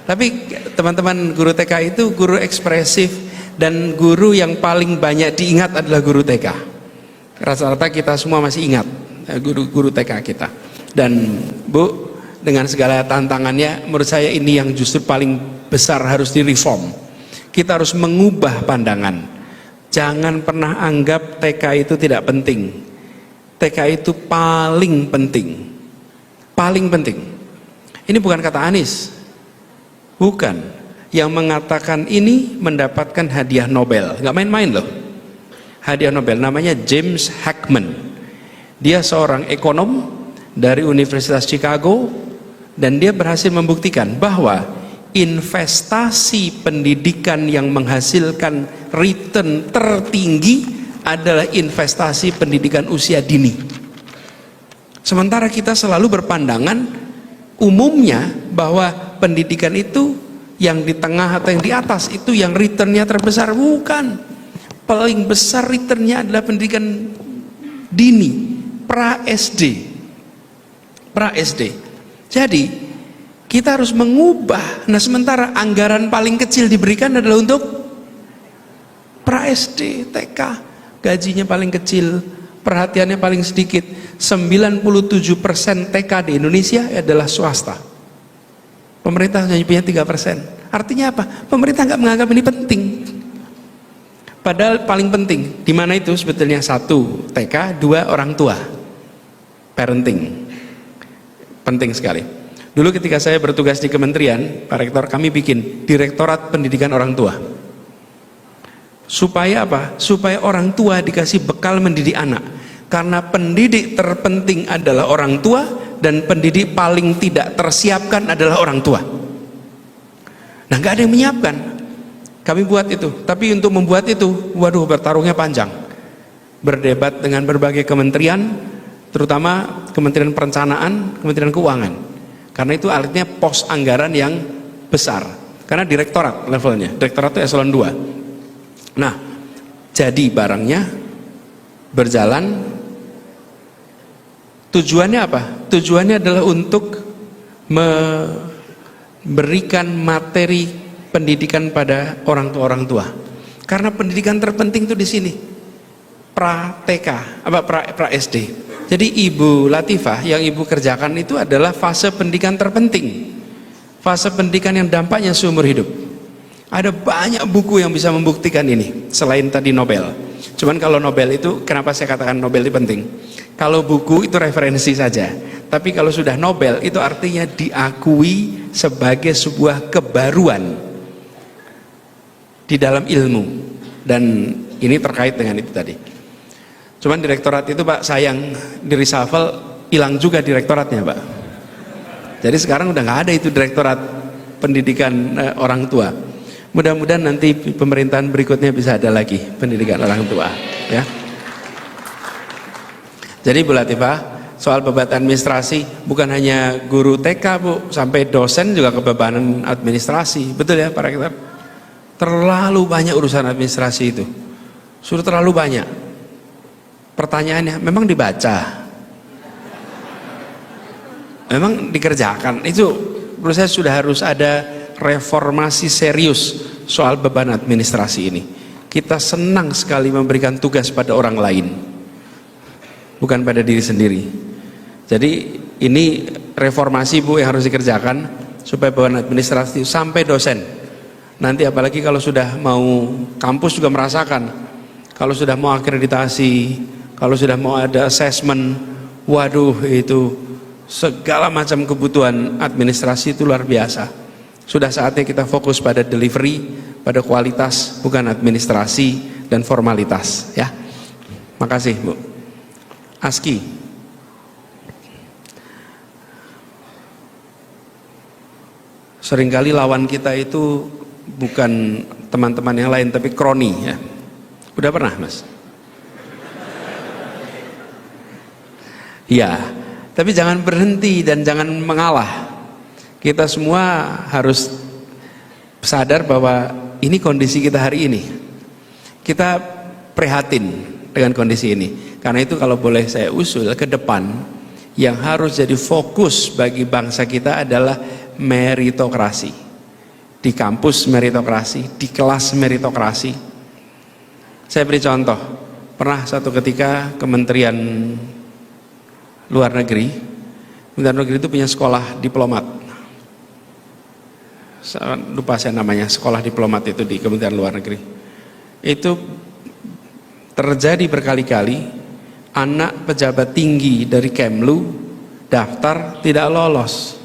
Tapi teman-teman guru TK itu guru ekspresif, dan guru yang paling banyak diingat adalah guru TK. Rata-rata kita semua masih ingat guru TK kita. Dan Bu, dengan segala tantangannya, menurut saya ini yang justru paling besar harus direform. Kita harus mengubah pandangan. Jangan pernah anggap TK itu tidak penting. TK itu paling penting. Paling penting. Ini bukan kata Anies. Bukan. yang mengatakan ini mendapatkan hadiah Nobel, nggak main-main loh. Hadiah Nobel namanya James Heckman. Dia seorang ekonom dari Universitas Chicago dan dia berhasil membuktikan bahwa investasi pendidikan yang menghasilkan return tertinggi adalah investasi pendidikan usia dini. Sementara kita selalu berpandangan umumnya bahwa pendidikan itu yang di tengah atau yang di atas itu yang returnnya terbesar. Bukan. Paling besar returnnya adalah pendidikan dini, pra-SD. Pra-SD. Jadi kita harus mengubah. Nah, sementara anggaran paling kecil diberikan adalah untuk pra-SD, TK. Gajinya paling kecil, perhatiannya paling sedikit. 97% TK di Indonesia adalah swasta. Pemerintah hanya punya 3%. Artinya apa? Pemerintah nggak menganggap ini penting. Padahal paling penting. Di mana itu sebetulnya? 1 TK, 2 orang tua. Parenting. Penting sekali. Dulu ketika saya bertugas di kementerian, Pak Rektor, kami bikin Direktorat Pendidikan Orang Tua. Supaya apa? Supaya orang tua dikasih bekal mendidik anak. Karena pendidik terpenting adalah orang tua dan pendidik paling tidak tersiapkan adalah orang tua. Nah, nggak ada yang menyiapkan. Kami buat itu. Tapi untuk membuat itu, waduh, bertarungnya panjang. Berdebat dengan berbagai kementerian, terutama Kementerian Perencanaan, Kementerian Keuangan. Karena itu alatnya pos anggaran yang besar. Karena direktorat levelnya. Direktorat itu eselon 2. Nah, jadi barangnya berjalan. Tujuannya apa? Tujuannya adalah untuk memberikan materi pendidikan pada orang tua. Karena pendidikan terpenting itu di sini. Pra-TK, pra-SD. Jadi Ibu Latifah yang Ibu kerjakan itu adalah fase pendidikan terpenting. Fase pendidikan yang dampaknya seumur hidup. Ada banyak buku yang bisa membuktikan ini selain tadi Nobel. Cuman kalau Nobel itu, kenapa saya katakan Nobel itu penting? Kalau buku itu referensi saja, tapi kalau sudah Nobel itu artinya diakui sebagai sebuah kebaruan di dalam ilmu. Dan ini terkait dengan itu tadi. Cuman direktorat itu, Pak, sayang di reshuffle hilang juga direktoratnya, Pak. Jadi sekarang udah nggak ada itu direktorat pendidikan orang tua. Mudah-mudahan nanti pemerintahan berikutnya bisa ada lagi pendidikan orang tua, ya. Jadi Bu Latifah, soal beban administrasi bukan hanya guru TK, Bu, sampai dosen juga kebebanan administrasi. Betul ya, Pak Rektor? Terlalu banyak urusan administrasi itu. Sudah terlalu banyak. Pertanyaannya, memang dibaca? Memang dikerjakan? Itu menurut saya sudah harus ada reformasi serius soal beban administrasi ini. Kita senang sekali memberikan tugas pada orang lain, bukan pada diri sendiri. Jadi ini reformasi, Bu, yang harus dikerjakan supaya beban administrasi sampai dosen. Nanti apalagi kalau sudah mau kampus juga merasakan, kalau sudah mau akreditasi, kalau sudah mau ada assessment, waduh, itu segala macam kebutuhan administrasi itu luar biasa. Sudah saatnya kita fokus pada delivery, pada kualitas, bukan administrasi dan formalitas, ya. Makasih, Bu. Aski. Seringkali lawan kita itu bukan teman-teman yang lain, tapi kroni, ya. Udah pernah, Mas? Ya, tapi jangan berhenti dan jangan mengalah. Kita semua harus sadar bahwa ini kondisi kita hari ini. Kita prihatin dengan kondisi ini. Karena itu kalau boleh saya usul ke depan, yang harus jadi fokus bagi bangsa kita adalah meritokrasi. Di kampus meritokrasi, di kelas meritokrasi. Saya beri contoh. Pernah satu ketika Kementerian Luar Negeri itu punya sekolah diplomat. Lupa saya namanya, sekolah diplomat itu di Kementerian Luar Negeri. Itu terjadi berkali-kali, anak pejabat tinggi dari Kemlu daftar tidak lolos,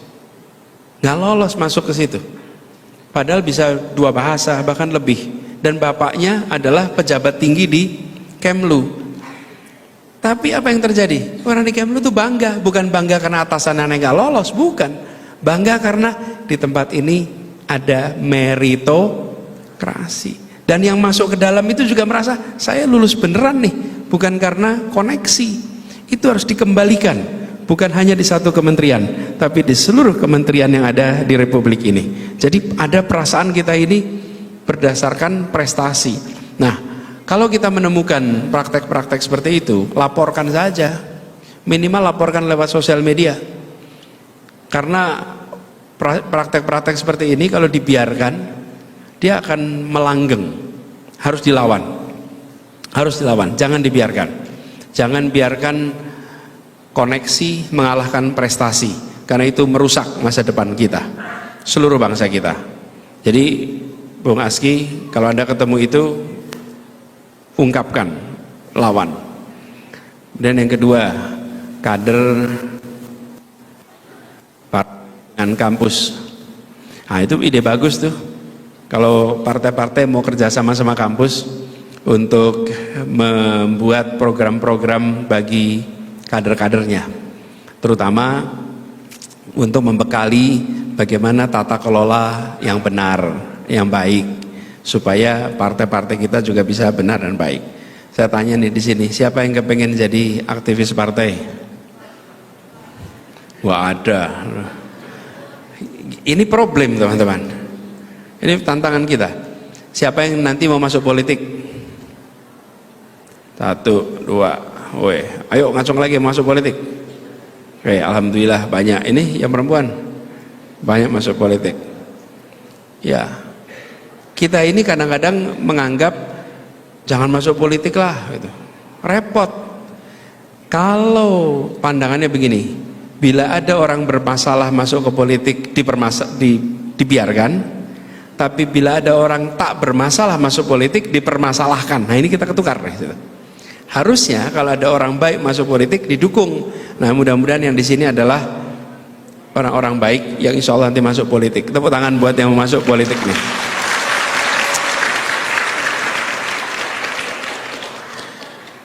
nggak lolos masuk ke situ. padahal bisa 2 bahasa bahkan lebih, dan bapaknya adalah pejabat tinggi di Kemlu. Tapi apa yang terjadi? Orang di Kemlu itu bangga, bukan bangga karena atasannya nggak lolos, bukan, bangga karena di tempat ini ada meritokrasi, dan yang masuk ke dalam itu juga merasa saya lulus beneran nih, bukan karena koneksi. Itu harus dikembalikan, bukan hanya di satu kementerian, tapi di seluruh kementerian yang ada di Republik ini. Jadi ada perasaan kita ini berdasarkan prestasi. Nah, kalau kita menemukan praktek-praktek seperti itu, laporkan saja, minimal laporkan lewat sosial media. Karena praktek-praktek seperti ini kalau dibiarkan, dia akan melanggeng, harus dilawan, jangan dibiarkan. Jangan biarkan koneksi mengalahkan prestasi, karena itu merusak masa depan kita, seluruh bangsa kita. Jadi Bung Aski, kalau Anda ketemu itu, ungkapkan, lawan. Dan yang kedua, kader dengan kampus. Nah, itu ide bagus tuh. Kalau partai-partai mau kerja sama kampus untuk membuat program-program bagi kader-kadernya, terutama untuk membekali bagaimana tata kelola yang benar, yang baik, supaya partai-partai kita juga bisa benar dan baik. Saya tanya nih di sini, siapa yang kepengen jadi aktivis partai? Wah, ada. Ini problem, teman-teman. Ini tantangan kita. Siapa yang nanti mau masuk politik? 1, 2, woi, ayo ngacung lagi masuk politik. Oke, alhamdulillah banyak. Ini yang perempuan banyak masuk politik. Ya, kita ini kadang-kadang menganggap jangan masuk politik lah, gitu. Repot. Kalau pandangannya begini, bila ada orang bermasalah masuk ke politik dibiarkan, tapi bila ada orang tak bermasalah masuk politik dipermasalahkan. Nah, ini kita ketukar, gitu. Harusnya kalau ada orang baik masuk politik didukung. Nah, mudah-mudahan yang di sini adalah orang-orang baik yang insya Allah nanti masuk politik. Tepuk tangan buat yang mau masuk politik nih.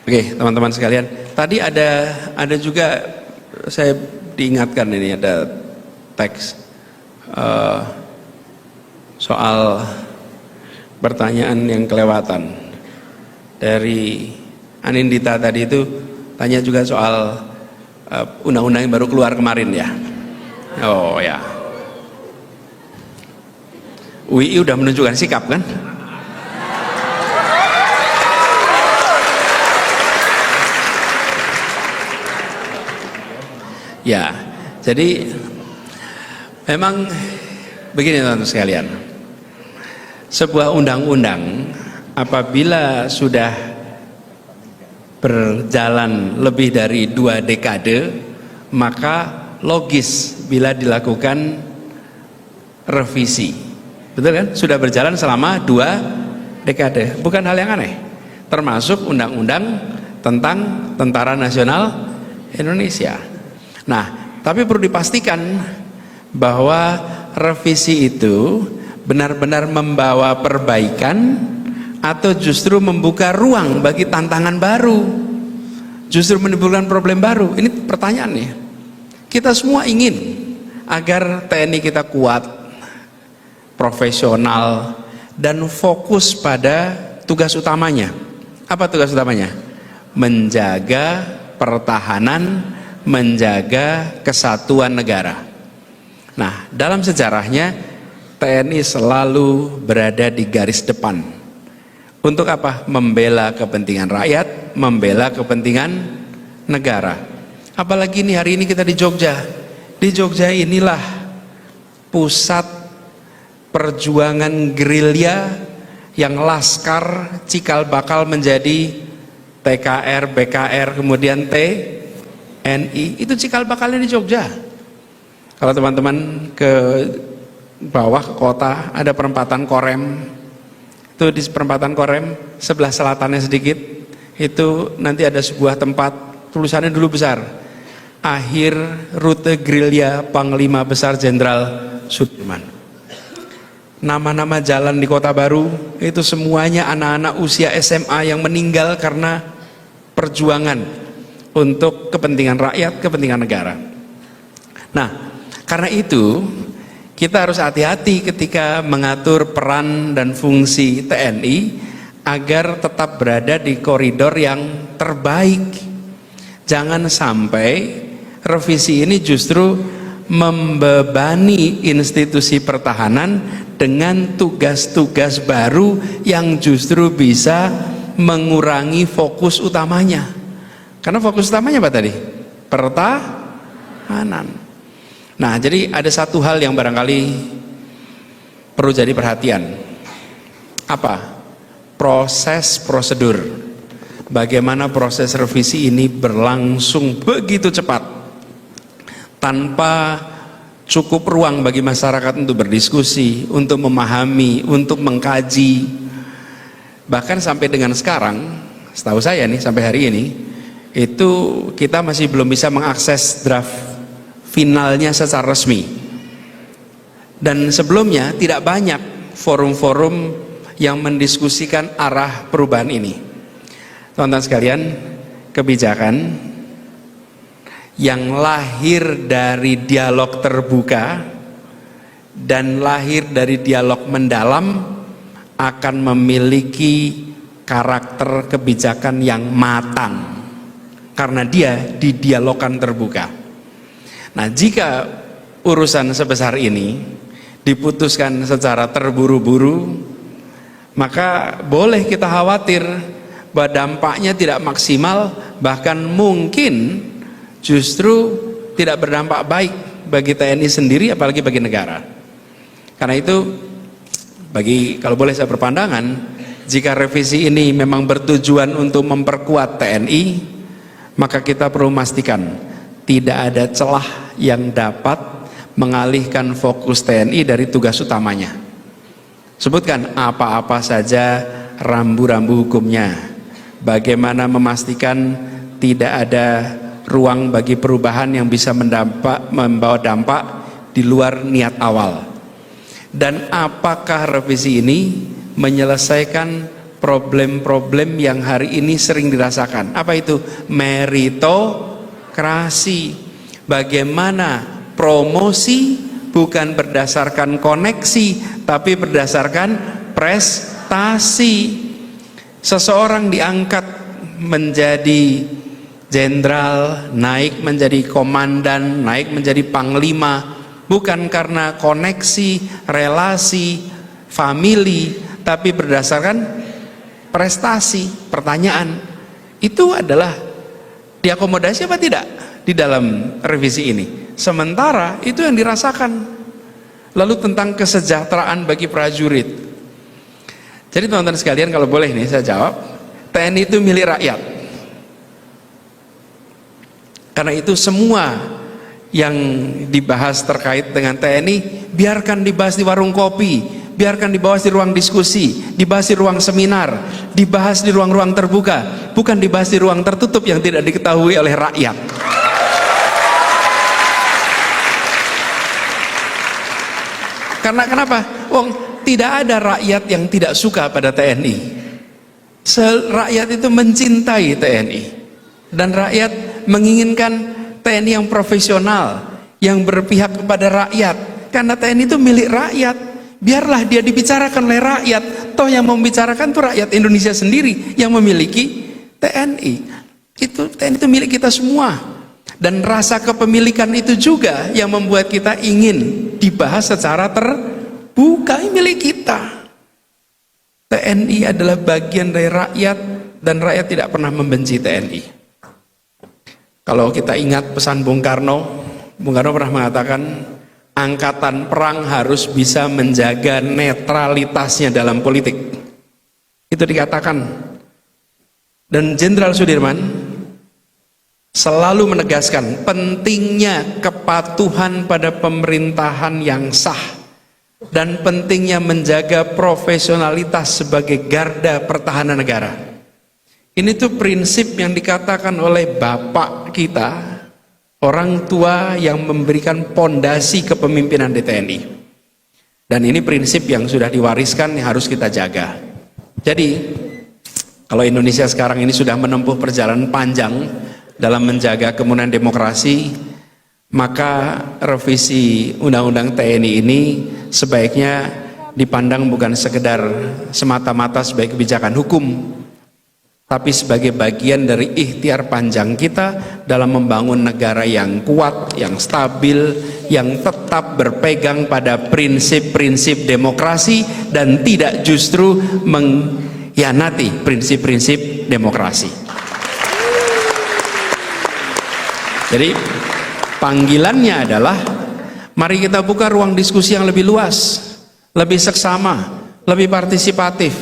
Oke, teman-teman sekalian, tadi ada juga saya diingatkan ini ada teks soal pertanyaan yang kelewatan dari Anindita tadi, itu tanya juga soal undang-undang yang baru keluar kemarin ya. Oh ya, UI udah menunjukkan sikap kan? Ya, jadi memang begini teman-teman sekalian, sebuah undang-undang apabila sudah berjalan lebih dari 2 dekade, maka logis bila dilakukan revisi. Betul kan? Sudah berjalan selama 2 dekade, bukan hal yang aneh. Termasuk undang-undang tentang Tentara Nasional Indonesia. Nah, tapi perlu dipastikan bahwa revisi itu benar-benar membawa perbaikan atau justru membuka ruang bagi tantangan baru, justru menimbulkan problem baru. Ini pertanyaannya. Kita semua ingin agar TNI kita kuat, profesional, dan fokus pada tugas utamanya. Apa tugas utamanya? Menjaga pertahanan, menjaga kesatuan negara. Nah, dalam sejarahnya TNI selalu berada di garis depan. Untuk apa? Membela kepentingan rakyat, membela kepentingan negara. Apalagi nih hari ini kita di Jogja. Di Jogja inilah pusat perjuangan gerilya yang laskar cikal bakal menjadi TKR, BKR, kemudian TNI. Itu cikal bakalnya di Jogja. Kalau teman-teman ke bawah ke kota, ada perempatan Korem. Itu di perempatan Korem, sebelah selatannya sedikit, itu nanti ada sebuah tempat, tulisannya dulu besar, akhir rute gerilya Panglima Besar Jenderal Sudirman. nama-nama jalan di Kota Baru itu semuanya anak-anak usia SMA yang meninggal karena perjuangan untuk kepentingan rakyat, kepentingan negara. Nah, karena itu kita harus hati-hati ketika mengatur peran dan fungsi TNI agar tetap berada di koridor yang terbaik. Jangan sampai revisi ini justru membebani institusi pertahanan dengan tugas-tugas baru yang justru bisa mengurangi fokus utamanya. Karena fokus utamanya apa tadi? Pertahanan. Nah, jadi ada satu hal yang barangkali perlu jadi perhatian. Apa? Proses prosedur. Bagaimana proses revisi ini berlangsung begitu cepat tanpa cukup ruang bagi masyarakat untuk berdiskusi, untuk memahami, untuk mengkaji. Bahkan sampai dengan sekarang, setahu saya nih sampai hari ini, itu kita masih belum bisa mengakses draft finalnya secara resmi. Dan sebelumnya tidak banyak forum-forum yang mendiskusikan arah perubahan ini. Teman-teman sekalian, kebijakan yang lahir dari dialog terbuka dan lahir dari dialog mendalam akan memiliki karakter kebijakan yang matang karena dia didialogkan terbuka. Nah, jika urusan sebesar ini diputuskan secara terburu-buru, maka boleh kita khawatir bahwa dampaknya tidak maksimal, bahkan mungkin justru tidak berdampak baik bagi TNI sendiri, apalagi bagi negara. Karena itu, kalau boleh saya berpandangan, jika revisi ini memang bertujuan untuk memperkuat TNI, maka kita perlu memastikan tidak ada celah yang dapat mengalihkan fokus TNI dari tugas utamanya. Sebutkan apa-apa saja rambu-rambu hukumnya, bagaimana memastikan tidak ada ruang bagi perubahan yang bisa membawa dampak di luar niat awal. Dan apakah revisi ini menyelesaikan problem-problem yang hari ini sering dirasakan? Apa itu? Meritokrasi. Bagaimana promosi bukan berdasarkan koneksi, tapi berdasarkan prestasi. Seseorang diangkat menjadi jenderal, naik menjadi komandan, naik menjadi panglima, bukan karena koneksi, relasi, famili, tapi berdasarkan prestasi. Pertanyaan, itu adalah diakomodasi apa tidak di dalam revisi ini? Sementara itu yang dirasakan. Lalu tentang kesejahteraan bagi prajurit. Jadi teman-teman sekalian, kalau boleh nih saya jawab, TNI itu milik rakyat. Karena itu semua yang dibahas terkait dengan TNI biarkan dibahas di warung kopi, biarkan dibahas di ruang diskusi, dibahas di ruang seminar, dibahas di ruang-ruang terbuka, bukan dibahas di ruang tertutup yang tidak diketahui oleh rakyat. Karena kenapa? Tidak ada rakyat yang tidak suka pada TNI. Rakyat itu mencintai TNI, dan rakyat menginginkan TNI yang profesional, yang berpihak kepada rakyat. Karena TNI itu milik rakyat, biarlah dia dibicarakan oleh rakyat. Toh yang membicarakan itu rakyat Indonesia sendiri yang memiliki TNI. TNI itu milik kita semua. Dan rasa kepemilikan itu juga yang membuat kita ingin dibahas secara terbuka. Ini milik kita. TNI adalah bagian dari rakyat, dan rakyat tidak pernah membenci TNI. Kalau kita ingat pesan Bung Karno pernah mengatakan, angkatan perang harus bisa menjaga netralitasnya dalam politik. Itu dikatakan. Dan Jenderal Sudirman selalu menegaskan pentingnya kepatuhan pada pemerintahan yang sah, dan pentingnya menjaga profesionalitas sebagai garda pertahanan negara. Ini tuh prinsip yang dikatakan oleh bapak kita, orang tua yang memberikan pondasi kepemimpinan di TNI. Dan ini prinsip yang sudah diwariskan yang harus kita jaga. Jadi kalau Indonesia sekarang ini sudah menempuh perjalanan panjang dalam menjaga kemudian demokrasi, maka revisi Undang-Undang TNI ini sebaiknya dipandang bukan sekedar semata-mata sebagai kebijakan hukum, tapi sebagai bagian dari ikhtiar panjang kita dalam membangun negara yang kuat, yang stabil, yang tetap berpegang pada prinsip-prinsip demokrasi dan tidak justru mengkhianati prinsip-prinsip demokrasi. Jadi panggilannya adalah mari kita buka ruang diskusi yang lebih luas, lebih seksama, lebih partisipatif,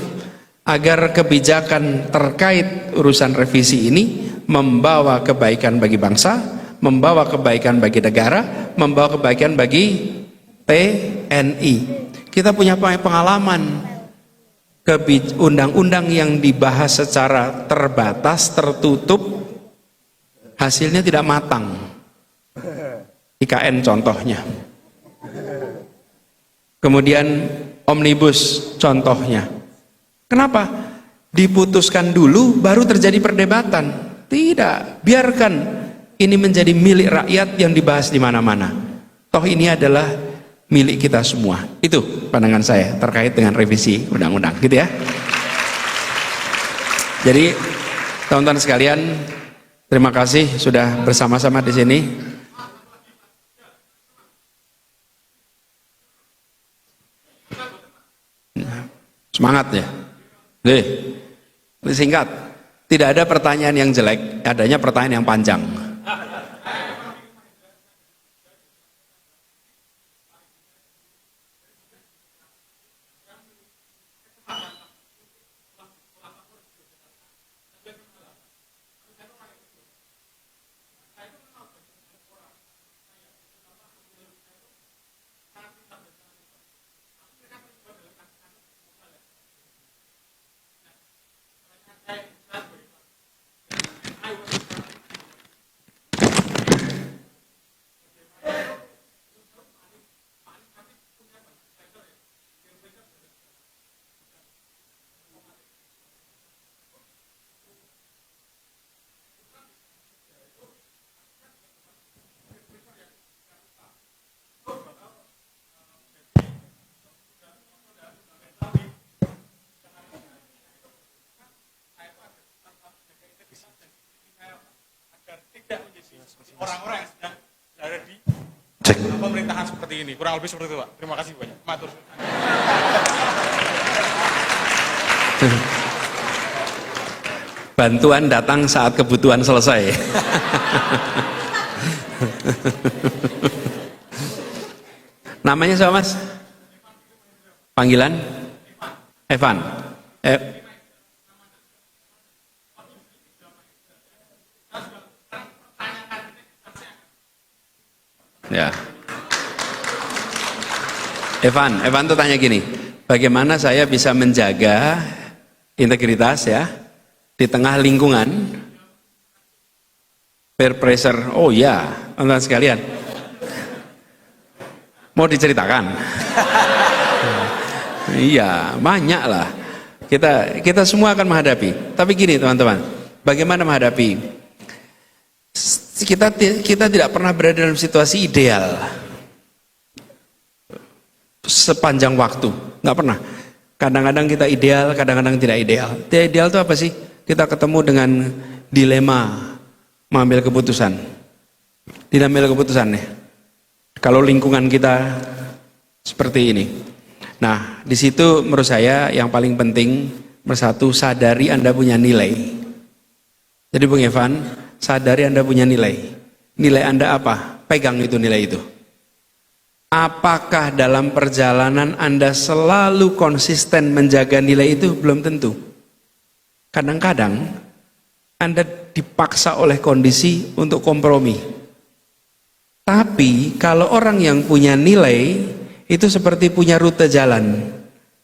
agar kebijakan terkait urusan revisi ini membawa kebaikan bagi bangsa, membawa kebaikan bagi negara, membawa kebaikan bagi TNI. Kita punya pengalaman undang-undang yang dibahas secara terbatas, tertutup, hasilnya tidak matang. IKN contohnya. Kemudian omnibus contohnya. Kenapa? Diputuskan dulu baru terjadi perdebatan. Tidak, biarkan ini menjadi milik rakyat yang dibahas di mana-mana. Toh ini adalah milik kita semua. Itu pandangan saya terkait dengan revisi undang-undang, gitu ya. Jadi teman-teman sekalian, terima kasih sudah bersama-sama di sini. Semangat ya. Singkat. Tidak ada pertanyaan yang jelek, adanya pertanyaan yang panjang. Orang-orang yang sedang berada di pemerintahan seperti ini, kurang lebih seperti itu, Pak. Terima kasih banyak. Matur. Bantuan datang saat kebutuhan selesai. Namanya siapa, Mas? Panggilan? Evan. Ya. Evan tuh tanya gini, bagaimana saya bisa menjaga integritas ya di tengah lingkungan peer pressure? Oh ya, teman-teman sekalian, mau diceritakan? Iya, banyak lah. Kita semua akan menghadapi. Tapi gini teman-teman, bagaimana menghadapi? Kita tidak pernah berada dalam situasi ideal sepanjang waktu, nggak pernah. Kadang-kadang kita ideal, kadang-kadang tidak ideal. Tidak ideal itu apa sih? Kita ketemu dengan dilema mengambil keputusan. Mengambil keputusan ya. Kalau lingkungan kita seperti ini. Nah, di situ menurut saya yang paling penting, bersatu, sadari Anda punya nilai. Jadi Bung Evan, sadari Anda punya nilai. Nilai Anda apa? Pegang itu nilai itu. Apakah dalam perjalanan Anda selalu konsisten menjaga nilai itu? Belum tentu. Kadang-kadang Anda dipaksa oleh kondisi untuk kompromi. Tapi kalau orang yang punya nilai itu seperti punya rute jalan.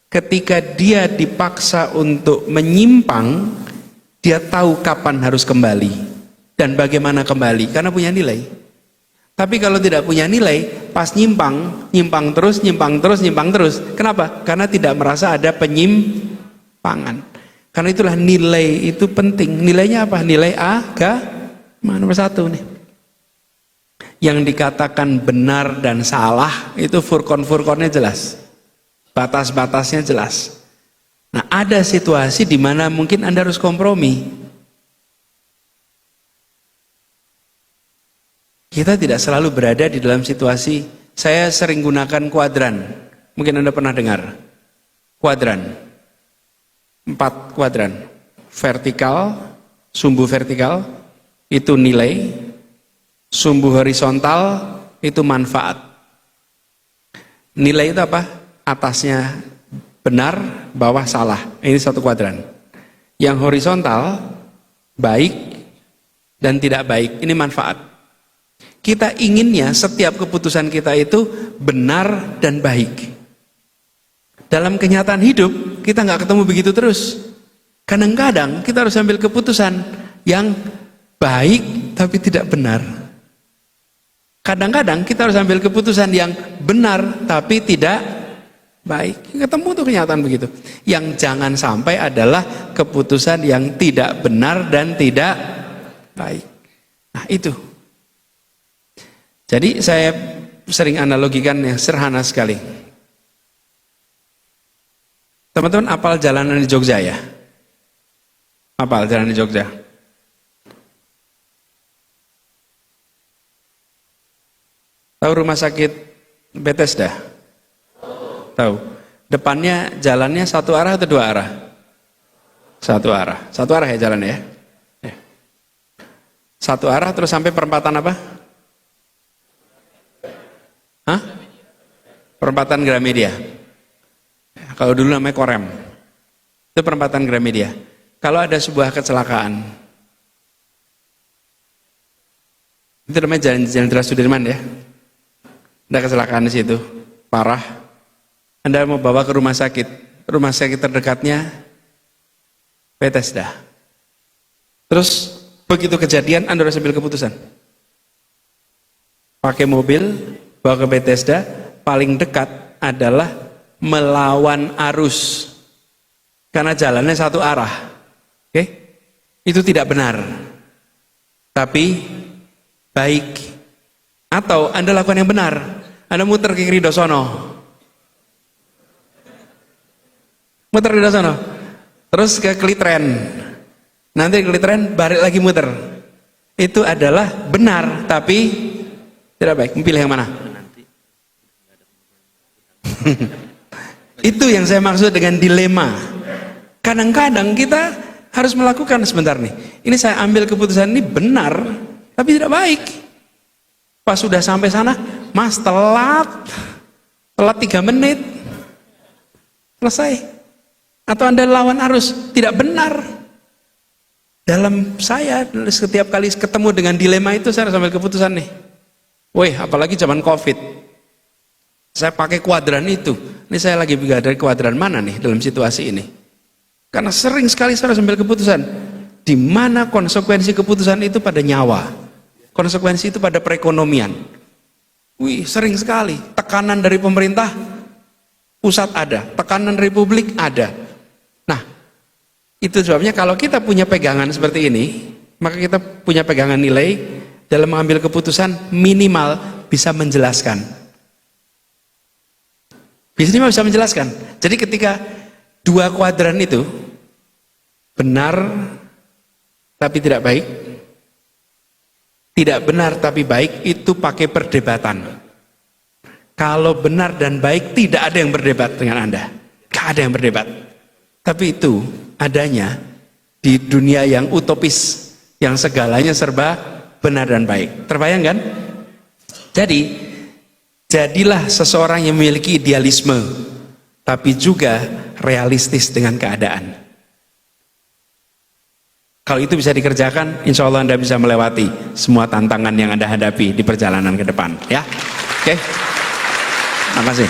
Ketika dia dipaksa untuk menyimpang, dia tahu kapan harus kembali dan bagaimana kembali karena punya nilai. Tapi kalau tidak punya nilai, pas nyimpang terus. Kenapa? Karena tidak merasa ada penyimpangan. Karena itulah nilai itu penting. Nilainya apa? Nilai agama nomor 1 nih. Yang dikatakan benar dan salah itu furqon-furqonnya jelas. Batas-batasnya jelas. Nah, ada situasi di mana mungkin Anda harus kompromi. Kita tidak selalu berada di dalam situasi, saya sering gunakan kuadran. Mungkin Anda pernah dengar. Kuadran. 4 kuadran. Vertikal, sumbu vertikal, itu nilai. Sumbu horizontal, itu manfaat. Nilai itu apa? Atasnya benar, bawah salah. Ini 1 kuadran. Yang horizontal, baik dan tidak baik. Ini manfaat. Kita inginnya setiap keputusan kita itu benar dan baik. Dalam kenyataan hidup, kita nggak ketemu begitu terus. Kadang-kadang kita harus ambil keputusan yang baik tapi tidak benar. Kadang-kadang kita harus ambil keputusan yang benar tapi tidak baik. Ketemu tuh kenyataan begitu. Yang jangan sampai adalah keputusan yang tidak benar dan tidak baik. Nah, itu. Jadi saya sering analogikan yang sederhana sekali. Teman-teman apal jalanan di Jogja ya? Apal jalanan di Jogja? Tahu rumah sakit Bethesda? Tahu. Depannya jalannya 1 arah atau 2 arah? 1 arah. 1 arah ya jalannya ya? 1 arah terus sampai perempatan apa? Hah? Perempatan Gramedia. Kalau dulu namanya Korem. Itu perempatan Gramedia. Kalau ada sebuah kecelakaan, itu namanya Jalan Jenderal Sudirman ya. Ada kecelakaan di situ, parah. Anda mau bawa ke rumah sakit terdekatnya Bethesda. Terus begitu kejadian Anda harus ambil keputusan. Pakai mobil bawa ke Bethesda, paling dekat adalah melawan arus karena jalannya 1 arah. Oke? Itu tidak benar tapi baik. Atau Anda lakukan yang benar, Anda muter ke kiri dosono, muter di dosono terus ke Klitren, nanti Klitren balik lagi muter. Itu adalah benar tapi tidak baik. Pilih yang mana? Itu yang saya maksud dengan dilema. Kadang-kadang kita harus melakukan sebentar nih. Ini saya ambil keputusan ini benar, tapi tidak baik. Pas sudah sampai sana, Mas telat 3 menit, selesai. Atau Anda lawan arus, tidak benar. Dalam saya setiap kali ketemu dengan dilema itu saya harus ambil keputusan nih. Woi, apalagi zaman COVID. Saya pakai kuadran itu. Ini saya lagi dari kuadran mana nih dalam situasi ini? Karena sering sekali saya harus ambil keputusan. Di mana konsekuensi keputusan itu pada nyawa? Konsekuensi itu pada perekonomian. Wih, sering sekali. Tekanan dari pemerintah pusat ada, tekanan republik ada. Nah, itu sebabnya kalau kita punya pegangan seperti ini, maka kita punya pegangan nilai dalam mengambil keputusan minimal bisa menjelaskan. Biasanya bisa menjelaskan. Jadi ketika 2 kuadran itu benar tapi tidak baik, tidak benar tapi baik, itu pakai perdebatan. Kalau benar dan baik tidak ada yang berdebat dengan Anda. Tidak ada yang berdebat. Tapi itu adanya di dunia yang utopis, yang segalanya serba benar dan baik. Terbayang kan? Jadi jadilah seseorang yang memiliki idealisme, tapi juga realistis dengan keadaan. Kalau itu bisa dikerjakan, insya Allah Anda bisa melewati semua tantangan yang Anda hadapi di perjalanan ke depan. Ya, oke. Terima kasih.